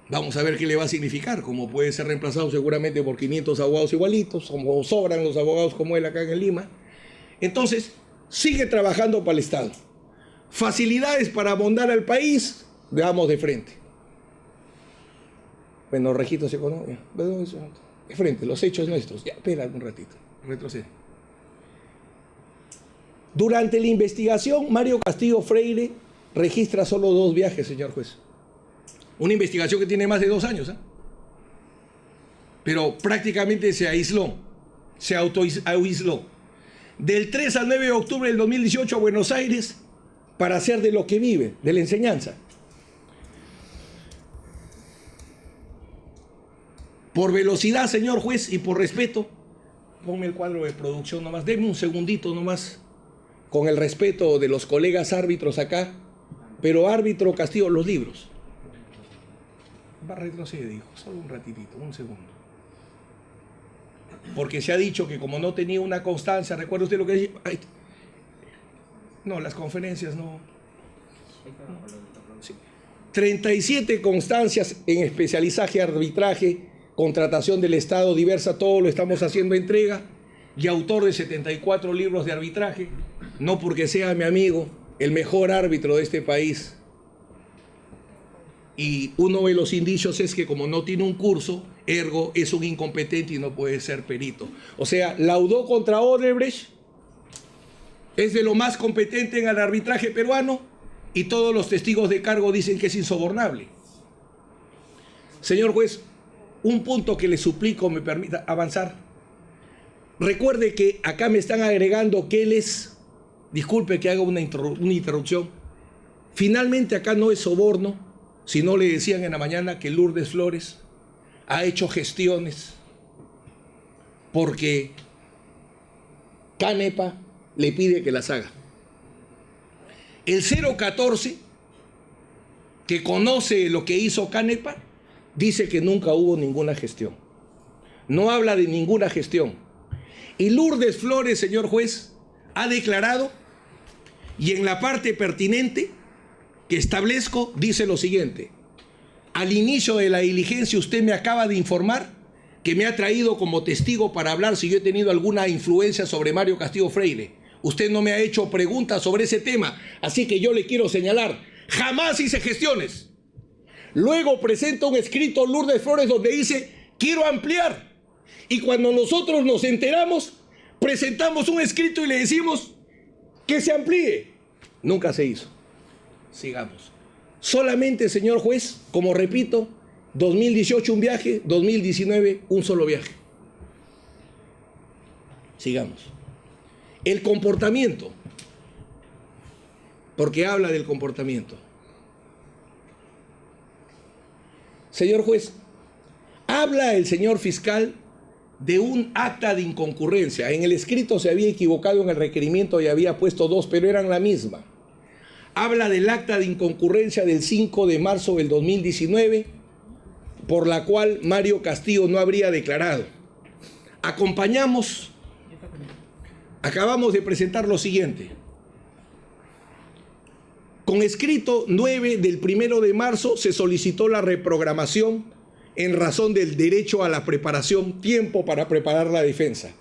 Vamos a ver qué le va a significar, como puede ser reemplazado seguramente por 500 abogados igualitos, como sobran los abogados como él acá en Lima. Entonces, sigue trabajando para el Estado. Facilidades para abondar al país, veamos de frente. Bueno, registros económicos, de frente, los hechos nuestros. Ya, espera un ratito, retrocede. Durante la investigación, Mario Castillo Freire registra solo 2 viajes, señor juez. Una investigación que tiene más de 2 años, ¿eh? Pero prácticamente se aisló, se autoaisló. Del 3 al 9 de octubre del 2018 a Buenos Aires para hacer de lo que vive, de la enseñanza. Por velocidad, señor juez, y por respeto, ponme el cuadro de producción nomás, denme un segundito nomás, con el respeto de los colegas árbitros acá, pero árbitro Castillo, los libros. Va a retroceder, dijo, solo un ratitito, un segundo. Porque se ha dicho que como no tenía una constancia, ¿recuerda usted lo que dice? No, las conferencias no. Sí. 37 constancias en especializaje, arbitraje, contratación del Estado diversa, todo lo estamos haciendo entrega, y autor de 74 libros de arbitraje, no porque sea mi amigo, el mejor árbitro de este país. Y uno de los indicios es que como no tiene un curso, ergo es un incompetente y no puede ser perito. O sea, laudó contra Odebrecht, es de lo más competente en el arbitraje peruano, y todos los testigos de cargo dicen que es insobornable. Señor juez, un punto que le suplico me permita avanzar. Recuerde que acá me están agregando que él es, disculpe que haga una interrupción, finalmente acá no es soborno, sino le decían en la mañana que Lourdes Flores ha hecho gestiones porque Canepa le pide que las haga. El 014, que conoce lo que hizo Canepa, dice que nunca hubo ninguna gestión. No habla de ninguna gestión. Y Lourdes Flores, señor juez, ha declarado, y en la parte pertinente que establezco, dice lo siguiente: al inicio de la diligencia usted me acaba de informar que me ha traído como testigo para hablar si yo he tenido alguna influencia sobre Mario Castillo Freire. Usted no me ha hecho preguntas sobre ese tema, así que yo le quiero señalar, jamás hice gestiones. Luego presenta un escrito Lourdes Flores donde dice, quiero ampliar. Y cuando nosotros nos enteramos, presentamos un escrito y le decimos que se amplíe. Nunca se hizo. Sigamos. Solamente, señor juez, como repito, 2018 un viaje, 2019 un solo viaje. Sigamos. El comportamiento, porque habla del comportamiento. Señor juez, habla el señor fiscal de un acta de inconcurrencia. En el escrito se había equivocado en el requerimiento y había puesto 2, pero eran la misma. Habla del acta de inconcurrencia del 5 de marzo del 2019, por la cual Mario Castillo no habría declarado. Acabamos de presentar lo siguiente. Con escrito 9 del 1 de marzo se solicitó la reprogramación en razón del derecho a la preparación, tiempo para preparar la defensa.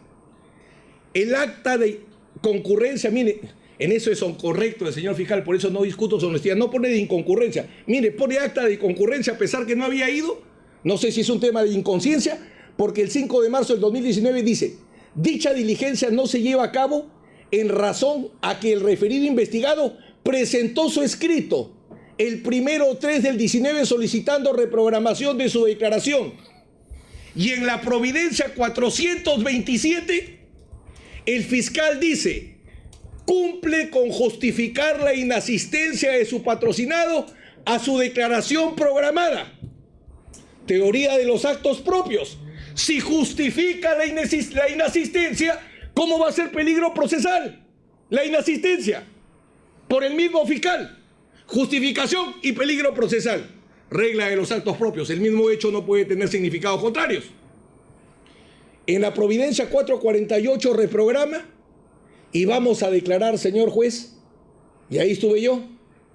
El acta de concurrencia, mire, en eso es correcto el señor fiscal, por eso no discuto su honestidad, no pone de inconcurrencia. Mire, pone acta de concurrencia a pesar que no había ido, no sé si es un tema de inconsciencia, porque el 5 de marzo del 2019 dice, dicha diligencia no se lleva a cabo en razón a que el referido investigado presentó su escrito el 1/3 del 19 solicitando reprogramación de su declaración. Y en la providencia 427, el fiscal dice, cumple con justificar la inasistencia de su patrocinado a su declaración programada. Teoría de los actos propios. Si justifica la inasistencia, ¿cómo va a ser peligro procesal? La inasistencia por el mismo fiscal. Justificación y peligro procesal. Regla de los actos propios. El mismo hecho no puede tener significados contrarios. En la providencia 448 reprograma y vamos a declarar, señor juez, y ahí estuve yo,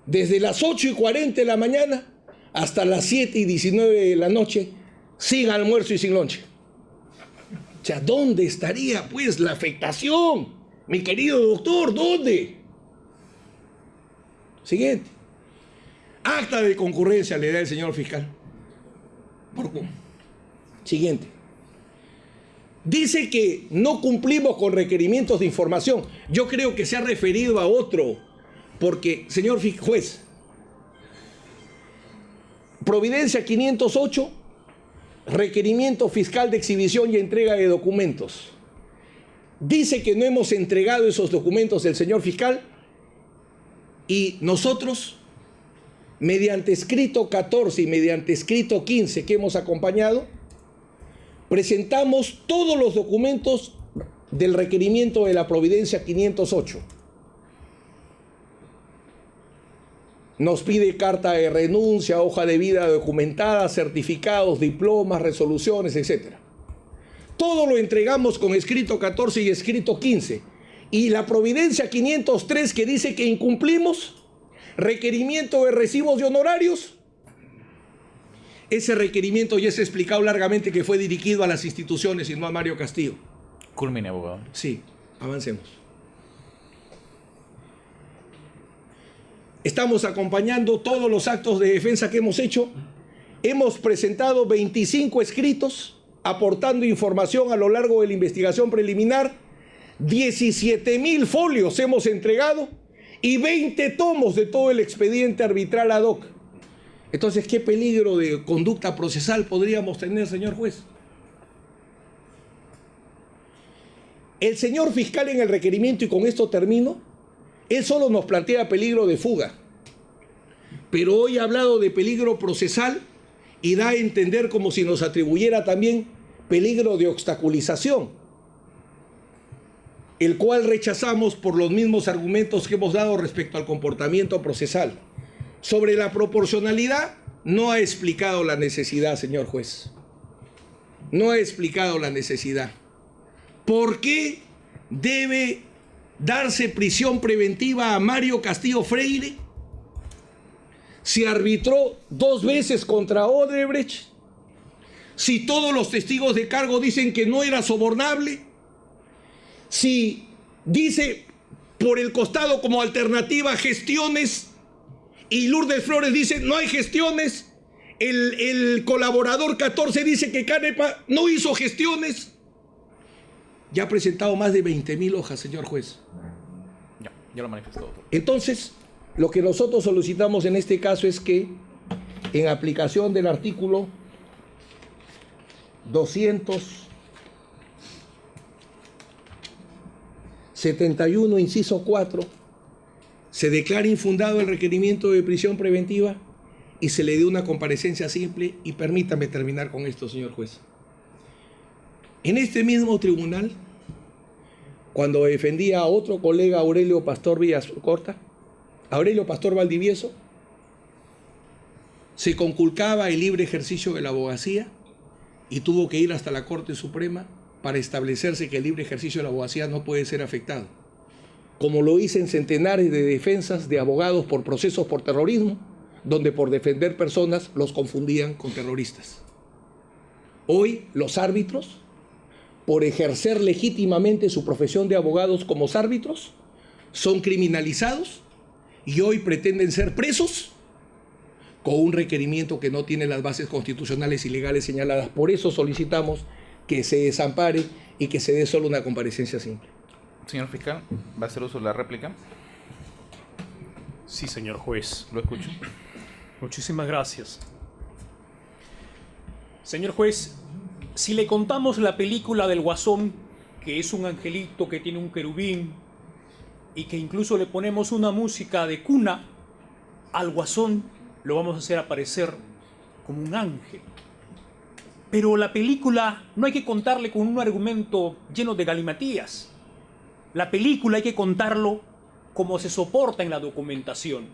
desde las 8:40 de la mañana hasta las 7:19 de la noche, sin almuerzo y sin lonche. O sea, ¿dónde estaría pues la afectación? Mi querido doctor, ¿dónde? Siguiente. Acta de concurrencia le da el señor fiscal. Siguiente. Dice que no cumplimos con requerimientos de información. Yo creo que se ha referido a otro, porque, señor juez, Providencia 508, requerimiento fiscal de exhibición y entrega de documentos. Dice que no hemos entregado esos documentos del señor fiscal y nosotros, mediante escrito 14 y mediante escrito 15 que hemos acompañado, presentamos todos los documentos del requerimiento de la Providencia 508. Nos pide carta de renuncia, hoja de vida documentada, certificados, diplomas, resoluciones, etc. Todo lo entregamos con escrito 14 y escrito 15. Y la Providencia 503 que dice que incumplimos, requerimiento de recibos de honorarios. Ese requerimiento ya se ha explicado largamente que fue dirigido a las instituciones y no a Mario Castillo. Culmine, abogado. Sí, avancemos. Estamos acompañando todos los actos de defensa que hemos hecho. Hemos presentado 25 escritos aportando información a lo largo de la investigación preliminar. 17.000 folios hemos entregado y 20 tomos de todo el expediente arbitral ad hoc. Entonces, ¿qué peligro de conducta procesal podríamos tener, señor juez? El señor fiscal en el requerimiento, y con esto termino, él solo nos plantea peligro de fuga, pero hoy ha hablado de peligro procesal y da a entender como si nos atribuyera también peligro de obstaculización, el cual rechazamos por los mismos argumentos que hemos dado respecto al comportamiento procesal. Sobre la proporcionalidad, no ha explicado la necesidad, señor juez. No ha explicado la necesidad. ¿Por qué debe darse prisión preventiva a Mario Castillo Freire? Si arbitró 2 veces contra Odebrecht, si todos los testigos de cargo dicen que no era sobornable, si dice por el costado como alternativa gestiones y Lourdes Flores dice no hay gestiones, el colaborador 14 dice que Canepa no hizo gestiones. Ya ha presentado más de 20.000 hojas, señor juez. Ya lo manifestó. Entonces, lo que nosotros solicitamos en este caso es que, en aplicación del artículo 271, inciso 4, se declare infundado el requerimiento de prisión preventiva y se le dé una comparecencia simple. Y permítame terminar con esto, señor juez. En este mismo tribunal, cuando defendía a otro colega, Aurelio Pastor Valdivieso, se conculcaba el libre ejercicio de la abogacía y tuvo que ir hasta la Corte Suprema para establecerse que el libre ejercicio de la abogacía no puede ser afectado, como lo dicen centenares de defensas de abogados por procesos por terrorismo, donde por defender personas los confundían con terroristas. Hoy los árbitros, por ejercer legítimamente su profesión de abogados como árbitros, son criminalizados y hoy pretenden ser presos con un requerimiento que no tiene las bases constitucionales y legales señaladas. Por eso solicitamos que se desampare y que se dé solo una comparecencia simple. Señor fiscal, ¿va a hacer uso de la réplica? Sí, señor juez. Lo escucho. Muchísimas gracias. Señor juez, si le contamos la película del Guasón, que es un angelito que tiene un querubín y que incluso le ponemos una música de cuna, al Guasón lo vamos a hacer aparecer como un ángel. Pero la película no hay que contarle con un argumento lleno de galimatías. La película hay que contarlo como se soporta en la documentación.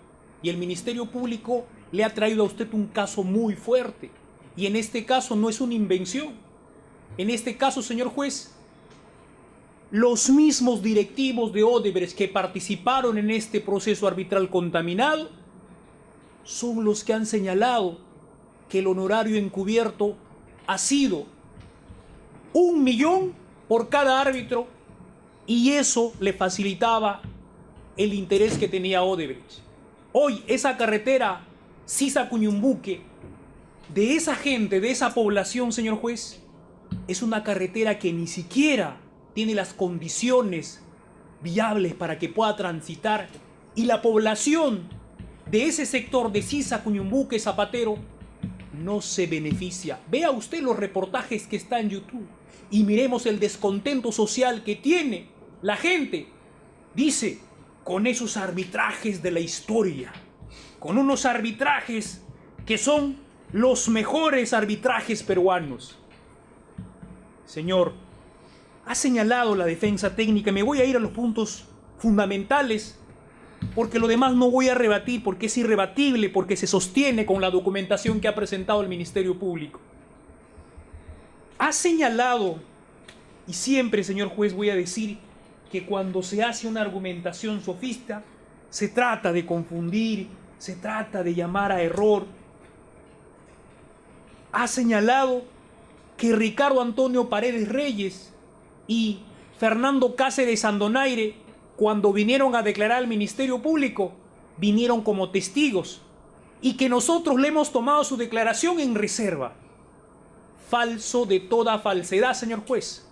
Y el Ministerio Público le ha traído a usted un caso muy fuerte. Y en este caso no es una invención. En este caso, señor juez, los mismos directivos de Odebrecht que participaron en este proceso arbitral contaminado son los que han señalado que el honorario encubierto ha sido 1 millón por cada árbitro y eso le facilitaba el interés que tenía Odebrecht. Hoy esa carretera Sisa-Cuñumbuque, de esa gente, de esa población, señor juez, es una carretera que ni siquiera tiene las condiciones viables para que pueda transitar, y la población de ese sector de Sisa, Cuñumbuque, Zapatero no se beneficia. Vea usted los reportajes que está en YouTube y miremos el descontento social que tiene la gente. Dice, con esos arbitrajes de la historia, con unos arbitrajes que son los mejores arbitrajes peruanos. Señor, ha señalado la defensa técnica. Me voy a ir a los puntos fundamentales, porque lo demás no voy a rebatir, porque es irrebatible, porque se sostiene con la documentación que ha presentado el Ministerio Público. Ha señalado, y siempre, señor juez, voy a decir que cuando se hace una argumentación sofista, se trata de confundir, se trata de llamar a error. Ha señalado que Ricardo Antonio Paredes Reyes y Fernando Cáceres Andonaire, cuando vinieron a declarar al Ministerio Público, vinieron como testigos y que nosotros le hemos tomado su declaración en reserva. Falso de toda falsedad, señor juez.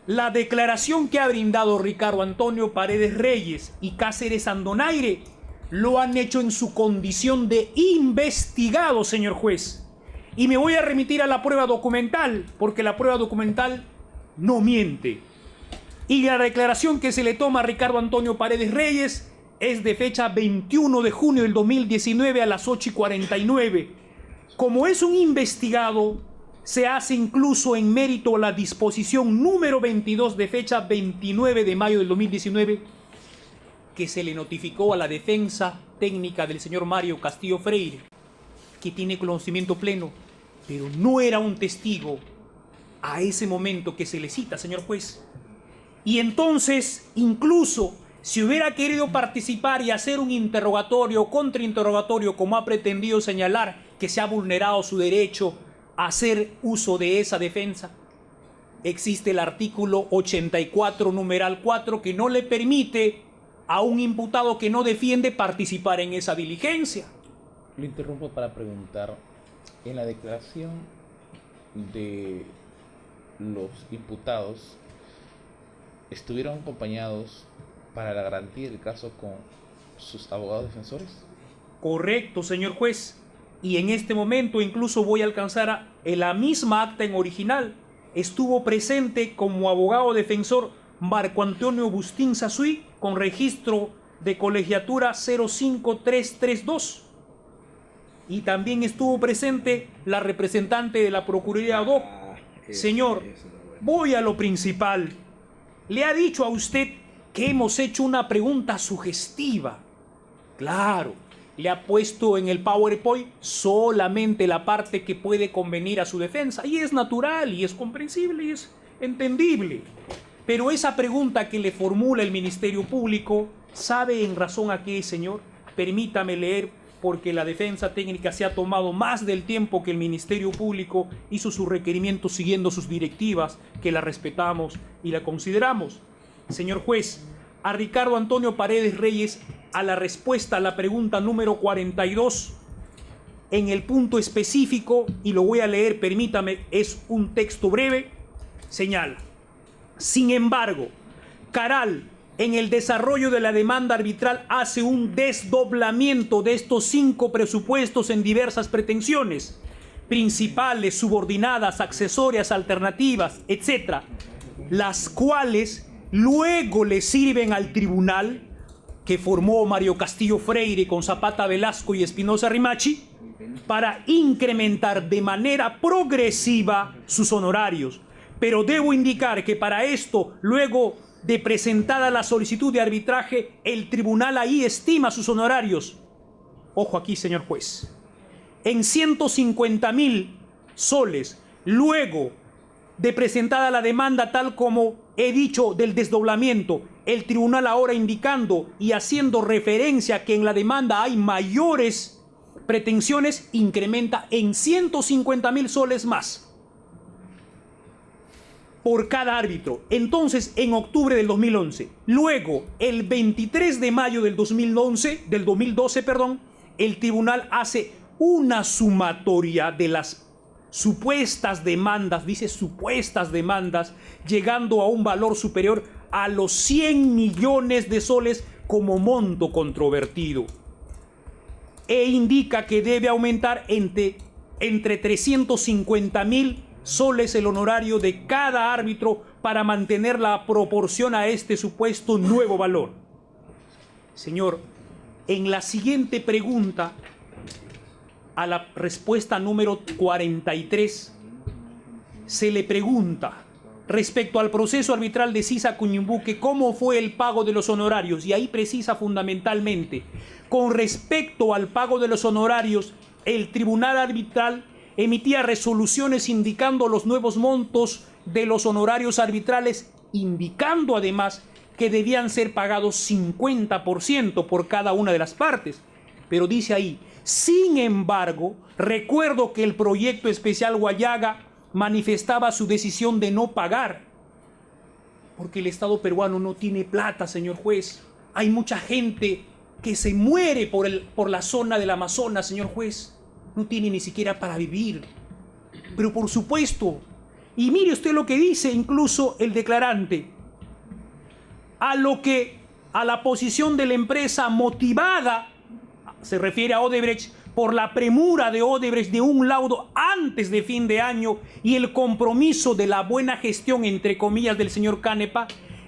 La declaración que ha brindado Ricardo Antonio Paredes Reyes y Cáceres Andonaire lo han hecho en su condición de investigado, señor juez. Y me voy a remitir a la prueba documental, porque la prueba documental no miente. Y la declaración que se le toma a Ricardo Antonio Paredes Reyes es de fecha 21 de junio del 2019 a las 8:49. Como es un investigado, se hace incluso en mérito a la disposición número 22 de fecha 29 de mayo del 2019, que se le notificó a la defensa técnica del señor Mario Castillo Freire, que tiene conocimiento pleno, pero no era un testigo a ese momento que se le cita, señor juez. Y entonces, incluso si hubiera querido participar y hacer un interrogatorio o contrainterrogatorio, como ha pretendido señalar que se ha vulnerado su derecho a hacer uso de esa defensa, existe el artículo 84, numeral 4, que no le permite a un imputado que no defiende participar en esa diligencia. Lo interrumpo para preguntar, en la declaración de los imputados, ¿estuvieron acompañados para la garantía del caso con sus abogados defensores? Correcto, señor juez. Y en este momento incluso voy a alcanzar la misma acta en original. Estuvo presente como abogado defensor Marco Antonio Bustín Sasuí, con registro de colegiatura 05332. Y también estuvo presente la representante de la Procuraduría ad hoc. Señor, voy a lo principal. Le ha dicho a usted que hemos hecho una pregunta sugestiva. Claro, le ha puesto en el PowerPoint solamente la parte que puede convenir a su defensa. Y es natural, y es comprensible, y es entendible. Pero esa pregunta que le formula el Ministerio Público, ¿sabe en razón a qué, señor? Permítame leer, porque la defensa técnica se ha tomado más del tiempo que el Ministerio Público hizo su requerimiento siguiendo sus directivas, que la respetamos y la consideramos. Señor juez, a Ricardo Antonio Paredes Reyes, a la respuesta a la pregunta número 42, en el punto específico, y lo voy a leer, permítame, es un texto breve, señala: sin embargo, Caral, en el desarrollo de la demanda arbitral, hace un desdoblamiento de estos 5 presupuestos en diversas pretensiones, principales, subordinadas, accesorias, alternativas, etc., las cuales luego le sirven al tribunal que formó Mario Castillo Freire con Zapata Velasco y Espinosa Rimachi para incrementar de manera progresiva sus honorarios. Pero debo indicar que para esto, luego de presentada la solicitud de arbitraje, el tribunal ahí estima sus honorarios. Ojo aquí, señor juez. En 150.000 soles, luego de presentada la demanda, tal como he dicho del desdoblamiento, el tribunal ahora indicando y haciendo referencia que en la demanda hay mayores pretensiones, incrementa en 150.000 soles más por cada árbitro. Entonces, en octubre del 2011, luego el 23 de mayo del 2012, el tribunal hace una sumatoria de las supuestas demandas, dice supuestas demandas, llegando a un valor superior a los 100 millones de soles como monto controvertido. E indica que debe aumentar entre 350.000 soles el honorario de cada árbitro para mantener la proporción a este supuesto nuevo valor. Señor, en la siguiente pregunta, a la respuesta número 43, se le pregunta respecto al proceso arbitral de Sisa Cuñumbuque, ¿cómo fue el pago de los honorarios? Y ahí precisa fundamentalmente, con respecto al pago de los honorarios, el tribunal arbitral emitía resoluciones indicando los nuevos montos de los honorarios arbitrales, indicando además que debían ser pagados 50% por cada una de las partes. Pero dice ahí, sin embargo, recuerdo que el proyecto especial Guayaga manifestaba su decisión de no pagar, porque el Estado peruano no tiene plata, señor juez. Hay mucha gente que se muere por la zona del Amazonas, señor juez. No tiene ni siquiera para vivir. Pero por supuesto, y mire usted lo que dice incluso el declarante, a la posición de la empresa motivada, se refiere a Odebrecht, por la premura de Odebrecht de un laudo antes de fin de año y el compromiso de la buena gestión, entre comillas, del señor Canepa,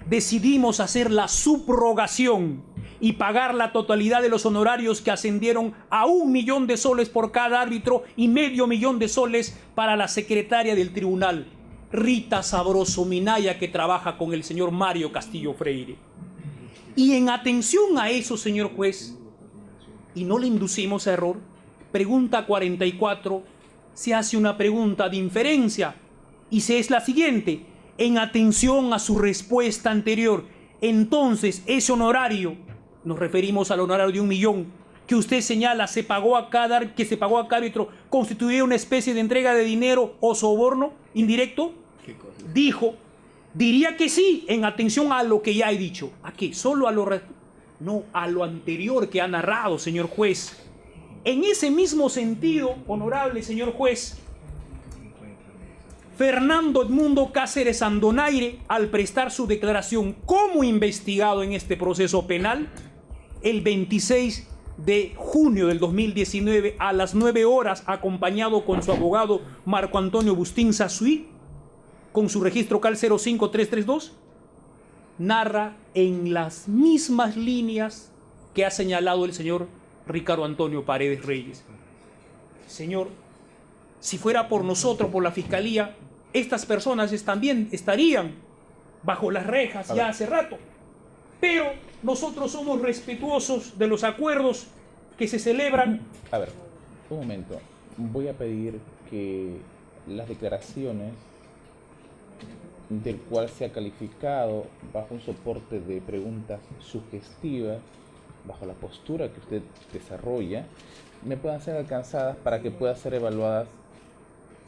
decidimos hacer la subrogación y pagar la totalidad de los honorarios, que ascendieron a 1 millón de soles por cada árbitro y medio millón de soles para la secretaria del tribunal, Rita Sabroso Minaya, que trabaja con el señor Mario Castillo Freire. Y en atención a eso, señor juez, y no le inducimos a error, pregunta 44, se hace una pregunta de inferencia y se es la siguiente: en atención a su respuesta anterior, entonces ese honorario, nos referimos al honorario de 1 millón que usted señala que se pagó a cada árbitro, ¿constituía una especie de entrega de dinero o soborno indirecto? Diría que sí, en atención a lo que ya he dicho. ¿A qué? Solo a lo anterior que ha narrado, señor juez. En ese mismo sentido, honorable señor juez, Fernando Edmundo Cáceres Andonaire, al prestar su declaración como investigado en este proceso penal, el 26 de junio del 2019, a las 9 horas, acompañado con su abogado Marco Antonio Bustín Sasuí, con su registro CAL 05332, narra en las mismas líneas que ha señalado el señor Ricardo Antonio Paredes Reyes. Señor, si fuera por nosotros, por la Fiscalía, estas personas también estarían bajo las rejas ya hace rato. Pero nosotros somos respetuosos de los acuerdos que se celebran. A ver, un momento. Voy a pedir que las declaraciones del cual se ha calificado bajo un soporte de preguntas sugestivas, bajo la postura que usted desarrolla, me puedan ser alcanzadas para que puedan ser evaluadas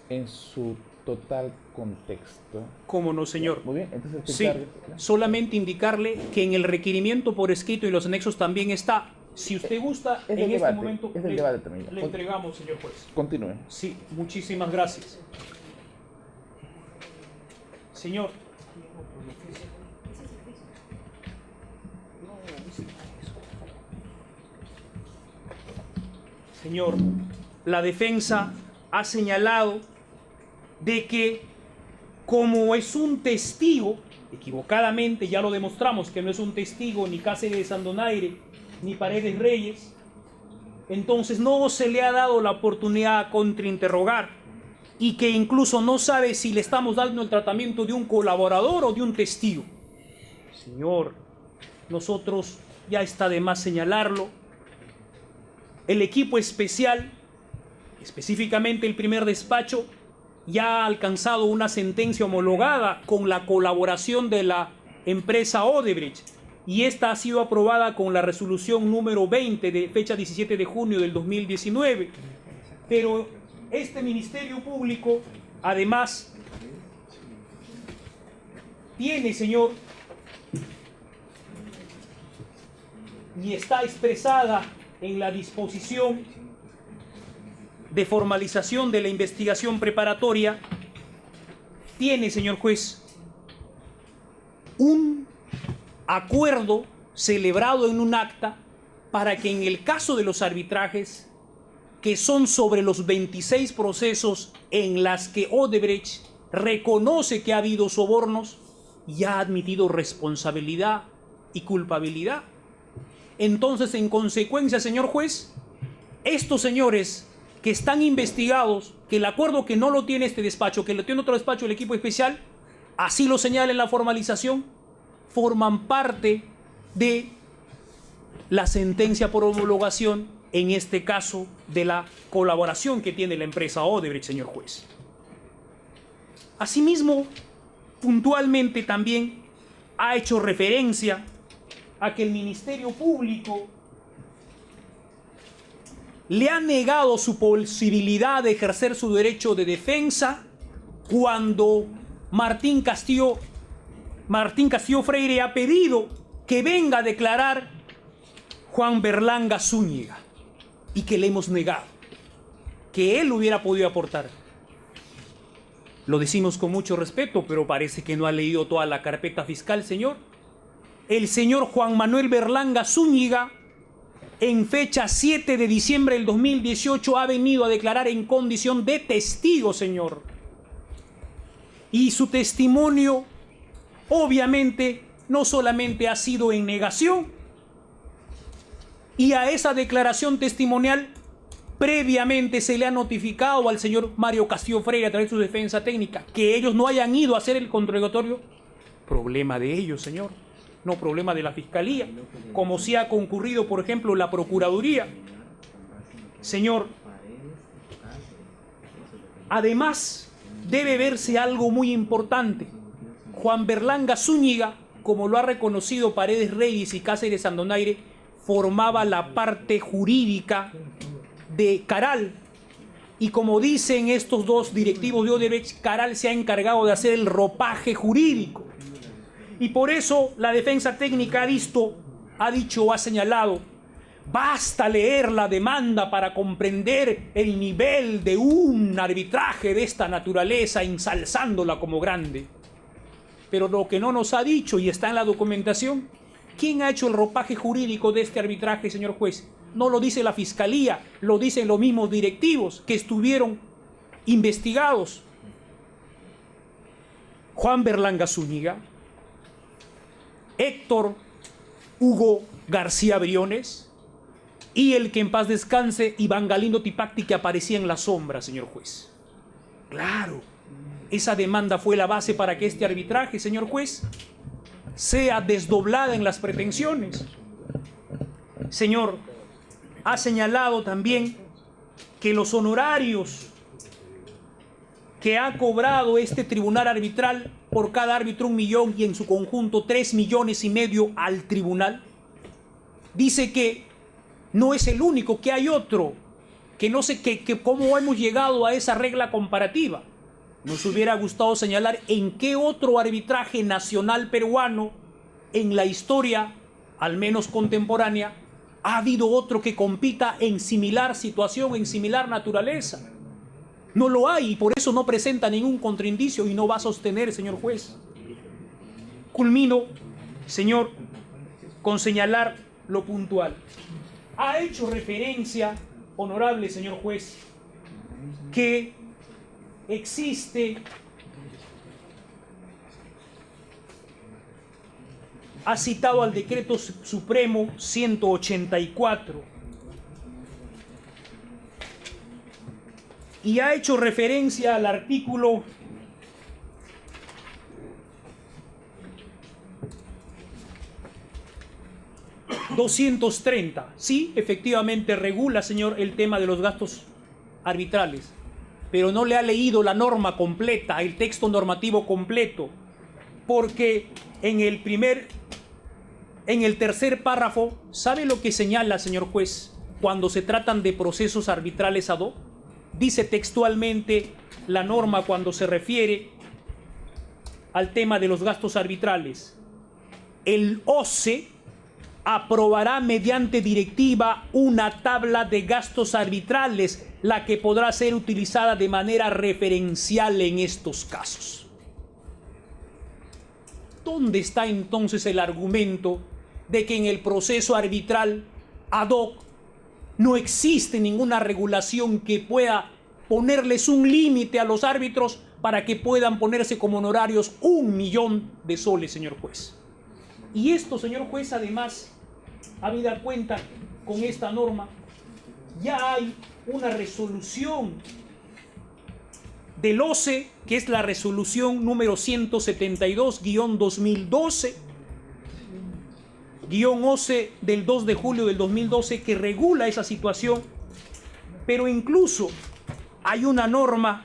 en su total contexto. ¿Cómo no, señor? Muy bien, entonces sí, solamente indicarle que en el requerimiento por escrito y los anexos también está. Si usted gusta, en este momento le entregamos, señor juez. Continúe. Sí, muchísimas gracias. Señor. Señor, la defensa ha señalado de que, como es un testigo, equivocadamente ya lo demostramos que no es un testigo ni Cáceres Andonaire ni Paredes Reyes, entonces no se le ha dado la oportunidad a contrainterrogar, y que incluso no sabe si le estamos dando el tratamiento de un colaborador o de un testigo. Señor, nosotros, ya está de más señalarlo, el equipo especial, específicamente el primer despacho, ya ha alcanzado una sentencia homologada con la colaboración de la empresa Odebrecht, y esta ha sido aprobada con la resolución número 20 de fecha 17 de junio del 2019. Pero este Ministerio Público, además, tiene, señor, y está expresada en la disposición de formalización de la investigación preparatoria tiene, señor juez, un acuerdo celebrado en un acta para que en el caso de los arbitrajes, que son sobre los 26 procesos en las que Odebrecht reconoce que ha habido sobornos y ha admitido responsabilidad y culpabilidad. Entonces, en consecuencia, señor juez, estos señores que están investigados, que el acuerdo que no lo tiene este despacho, que lo tiene otro despacho, el equipo especial, así lo señala en la formalización, forman parte de la sentencia por homologación, en este caso de la colaboración que tiene la empresa Odebrecht, señor juez. Asimismo, puntualmente también ha hecho referencia a que el Ministerio Público le ha negado su posibilidad de ejercer su derecho de defensa cuando Martín Castillo Freire ha pedido que venga a declarar Juan Berlanga Zúñiga, y que le hemos negado que él hubiera podido aportar. Lo decimos con mucho respeto, pero parece que no ha leído toda la carpeta fiscal, señor. El señor Juan Manuel Berlanga Zúñiga, en fecha 7 de diciembre del 2018, ha venido a declarar en condición de testigo, señor. Y su testimonio, obviamente, no solamente ha sido en negación, y a esa declaración testimonial previamente se le ha notificado al señor Mario Castillo Freire a través de su defensa técnica que ellos no hayan ido a hacer el contradictorio. Problema de ellos, señor, no problema de la Fiscalía, como si ha concurrido, por ejemplo, la Procuraduría. Señor, además debe verse algo muy importante. Juan Berlanga Zúñiga, como lo ha reconocido Paredes Reyes y Cáceres Sandonaire, formaba la parte jurídica de Caral, y como dicen estos dos directivos de Odebrecht, Caral se ha encargado de hacer el ropaje jurídico, y por eso la defensa técnica ha señalado: basta leer la demanda para comprender el nivel de un arbitraje de esta naturaleza, ensalzándola como grande. Pero lo que no nos ha dicho, y está en la documentación, ¿quién ha hecho el ropaje jurídico de este arbitraje, señor juez? No lo dice la Fiscalía, lo dicen los mismos directivos que estuvieron investigados. Juan Berlanga Zúñiga, Héctor Hugo García Briones y el que en paz descanse Iván Galindo Tipacti, que aparecía en la sombra, señor juez. Claro, esa demanda fue la base para que este arbitraje, señor juez, sea desdoblada en las pretensiones. Señor, ha señalado también que los honorarios que ha cobrado este tribunal arbitral, por cada árbitro 1 millón y en su conjunto 3,5 millones al tribunal, dice que no es el único, que hay otro, que no sé cómo hemos llegado a esa regla comparativa. Nos hubiera gustado señalar en qué otro arbitraje nacional peruano en la historia, al menos contemporánea, ha habido otro que compita en similar situación, en similar naturaleza. No lo hay, y por eso no presenta ningún contraindicio y no va a sostener, señor juez. Culmino, señor, con señalar lo puntual. Ha hecho referencia, honorable señor juez, que existe, ha citado al decreto supremo 184 y ha hecho referencia al artículo 230. Sí, efectivamente regula, señor, el tema de los gastos arbitrales, pero no le ha leído la norma completa, el texto normativo completo, porque en el tercer párrafo, ¿sabe lo que señala, señor juez, cuando se tratan de procesos arbitrales ad hoc? Dice textualmente la norma cuando se refiere al tema de los gastos arbitrales: el OCE aprobará mediante directiva una tabla de gastos arbitrales, la que podrá ser utilizada de manera referencial en estos casos. ¿Dónde está entonces el argumento de que en el proceso arbitral ad hoc no existe ninguna regulación que pueda ponerles un límite a los árbitros para que puedan ponerse como honorarios 1.000.000 de soles, señor juez? Y esto, señor juez, además, habida cuenta con esta norma, ya hay una resolución del OCE, que es la resolución número 172-2012, OCE del 2 de julio del 2012, que regula esa situación, pero incluso hay una norma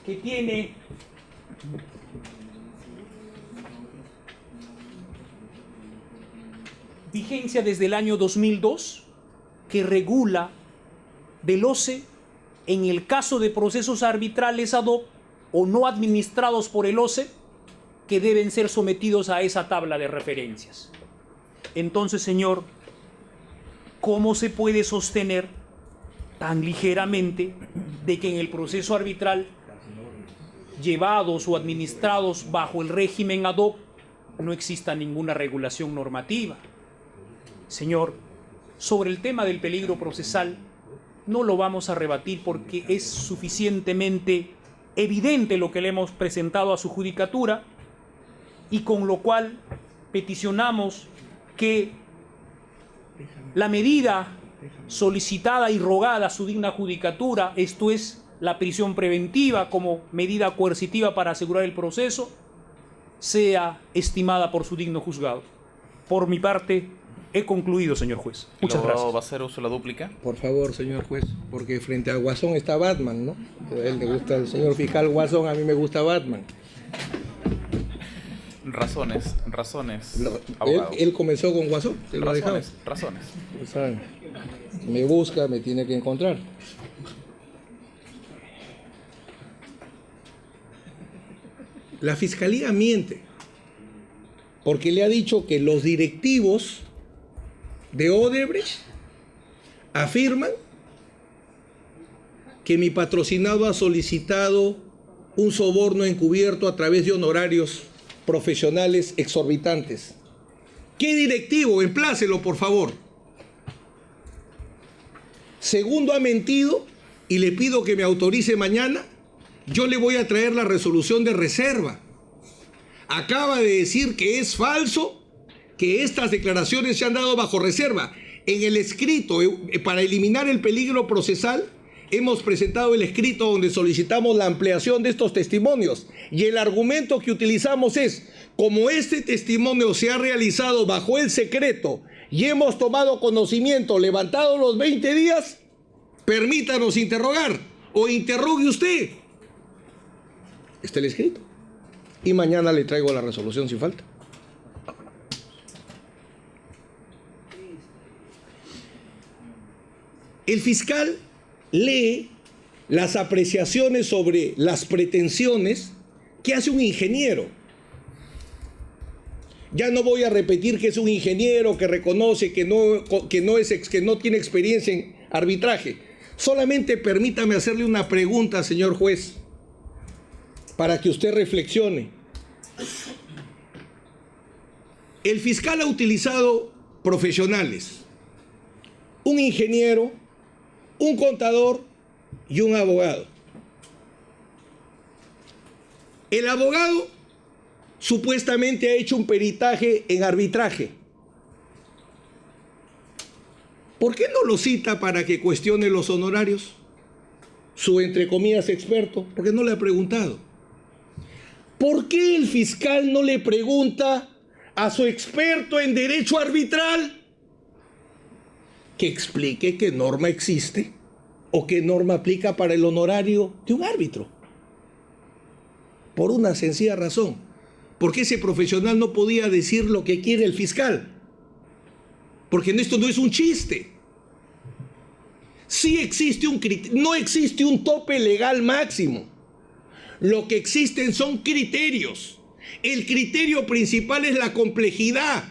que tiene vigencia desde el año 2002, que regula del OCE en el caso de procesos arbitrales ad hoc o no administrados por el OCE, que deben ser sometidos a esa tabla de referencias. Entonces, señor, ¿cómo se puede sostener tan ligeramente de que en el proceso arbitral, llevados o administrados bajo el régimen ad hoc, no exista ninguna regulación normativa? Señor, sobre el tema del peligro procesal, no lo vamos a rebatir porque es suficientemente evidente lo que le hemos presentado a su judicatura, y con lo cual peticionamos que la medida solicitada y rogada a su digna judicatura, esto es, la prisión preventiva como medida coercitiva para asegurar el proceso, sea estimada por su digno juzgado. Por mi parte, he concluido, señor juez. Muchas gracias. ¿Va a hacer uso de la dúplica? Por favor, señor juez, porque frente a Guasón está Batman, ¿no? A él le gusta el señor fiscal Guasón, a mí me gusta Batman. Razones, abogado. Él comenzó con Guasón, se lo ha dejado. Razones. Pues, ¿saben? Me busca, me tiene que encontrar. La fiscalía miente porque le ha dicho que los directivos de Odebrecht afirman que mi patrocinado ha solicitado un soborno encubierto a través de honorarios profesionales exorbitantes. ¿Qué directivo? Emplácelo, por favor. Segundo, ha mentido y le pido que me autorice mañana. Yo le voy a traer la resolución de reserva. Acaba de decir que es falso, que estas declaraciones se han dado bajo reserva. En el escrito, para eliminar el peligro procesal, hemos presentado el escrito donde solicitamos la ampliación de estos testimonios. Y el argumento que utilizamos es, como este testimonio se ha realizado bajo el secreto y hemos tomado conocimiento levantado los 20 días, permítanos interrogar o interrogue usted. Está el escrito. Y mañana le traigo la resolución sin falta. El fiscal lee las apreciaciones sobre las pretensiones que hace un ingeniero. Ya no voy a repetir que es un ingeniero que reconoce que no tiene experiencia en arbitraje. Solamente permítame hacerle una pregunta, señor juez, para que usted reflexione. El fiscal ha utilizado profesionales, un ingeniero, un contador y un abogado. El abogado supuestamente ha hecho un peritaje en arbitraje. ¿Por qué no lo cita para que cuestione los honorarios? Su, entre comillas, experto, ¿por qué no le ha preguntado? ¿Por qué el fiscal no le pregunta a su experto en derecho arbitral que explique qué norma existe o qué norma aplica para el honorario de un árbitro? Por una sencilla razón. Porque ese profesional no podía decir lo que quiere el fiscal. Porque esto no es un chiste. Sí existe no existe un tope legal máximo. Lo que existen son criterios. El criterio principal es la complejidad.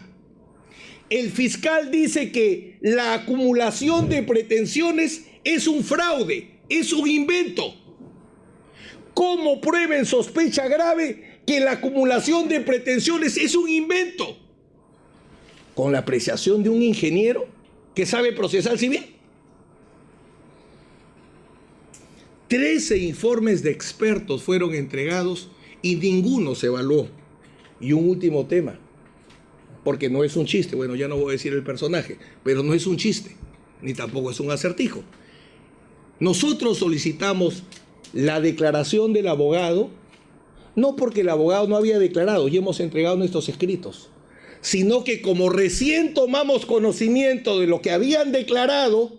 El fiscal dice que la acumulación de pretensiones es un fraude, es un invento. ¿Cómo prueba en sospecha grave que la acumulación de pretensiones es un invento? Con la apreciación de un ingeniero que sabe procesar civil. 13 informes de expertos fueron entregados y ninguno se evaluó. Y un último tema, porque no es un chiste, bueno, ya no voy a decir el personaje, pero no es un chiste, ni tampoco es un acertijo. Nosotros solicitamos la declaración del abogado, no porque el abogado no había declarado y hemos entregado nuestros escritos, sino que como recién tomamos conocimiento de lo que habían declarado,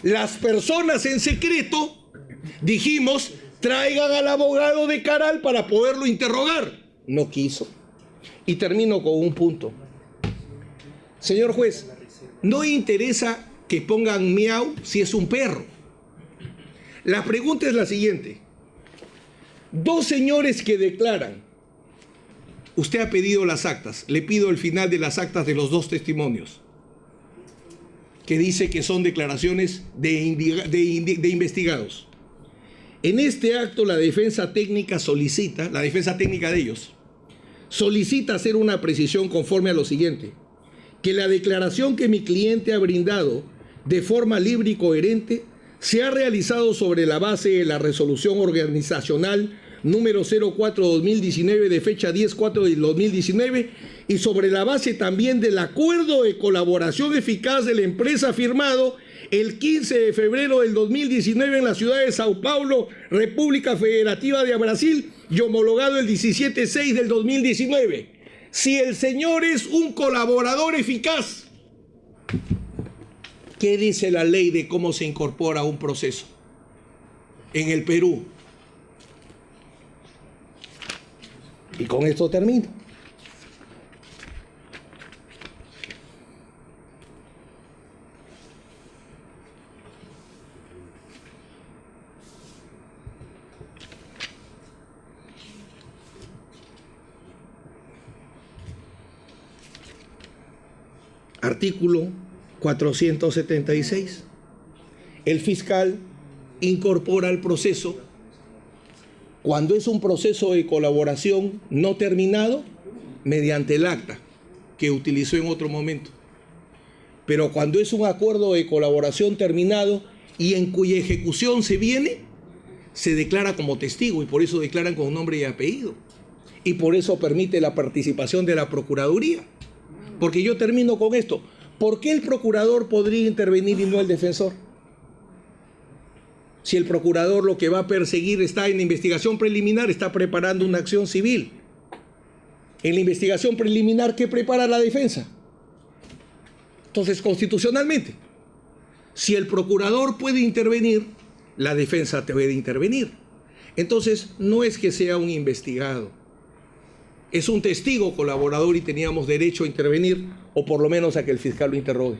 las personas en secreto dijimos, traigan al abogado de Caral para poderlo interrogar. No quiso. Y termino con un punto. Señor juez, no interesa que pongan miau si es un perro. La pregunta es la siguiente. Dos señores que declaran. Usted ha pedido las actas. Le pido el final de las actas de los dos testimonios, que dice que son declaraciones de investigados. En este acto la defensa técnica solicita, la defensa técnica de ellos, solicita hacer una precisión conforme a lo siguiente: que la declaración que mi cliente ha brindado de forma libre y coherente se ha realizado sobre la base de la resolución organizacional número 04-2019 de fecha 10/4 del 2019 y sobre la base también del acuerdo de colaboración eficaz de la empresa firmado el 15 de febrero del 2019 en la ciudad de Sao Paulo, República Federativa de Brasil, y homologado el 17/6 del 2019. Si el señor es un colaborador eficaz, ¿qué dice la ley de cómo se incorpora un proceso en el Perú? Y con esto termino. Artículo 476. El fiscal incorpora al proceso cuando es un proceso de colaboración no terminado mediante el acta que utilizó en otro momento. Pero cuando es un acuerdo de colaboración terminado y en cuya ejecución se viene, se declara como testigo y por eso declaran con nombre y apellido. Y por eso permite la participación de la Procuraduría. Porque yo termino con esto. ¿Por qué el procurador podría intervenir y no el defensor? Si el procurador lo que va a perseguir está en la investigación preliminar, está preparando una acción civil. En la investigación preliminar, ¿qué prepara la defensa? Entonces, constitucionalmente, si el procurador puede intervenir, la defensa debe intervenir. Entonces, no es que sea un investigado. Es un testigo colaborador y teníamos derecho a intervenir, o por lo menos a que el fiscal lo interrogue.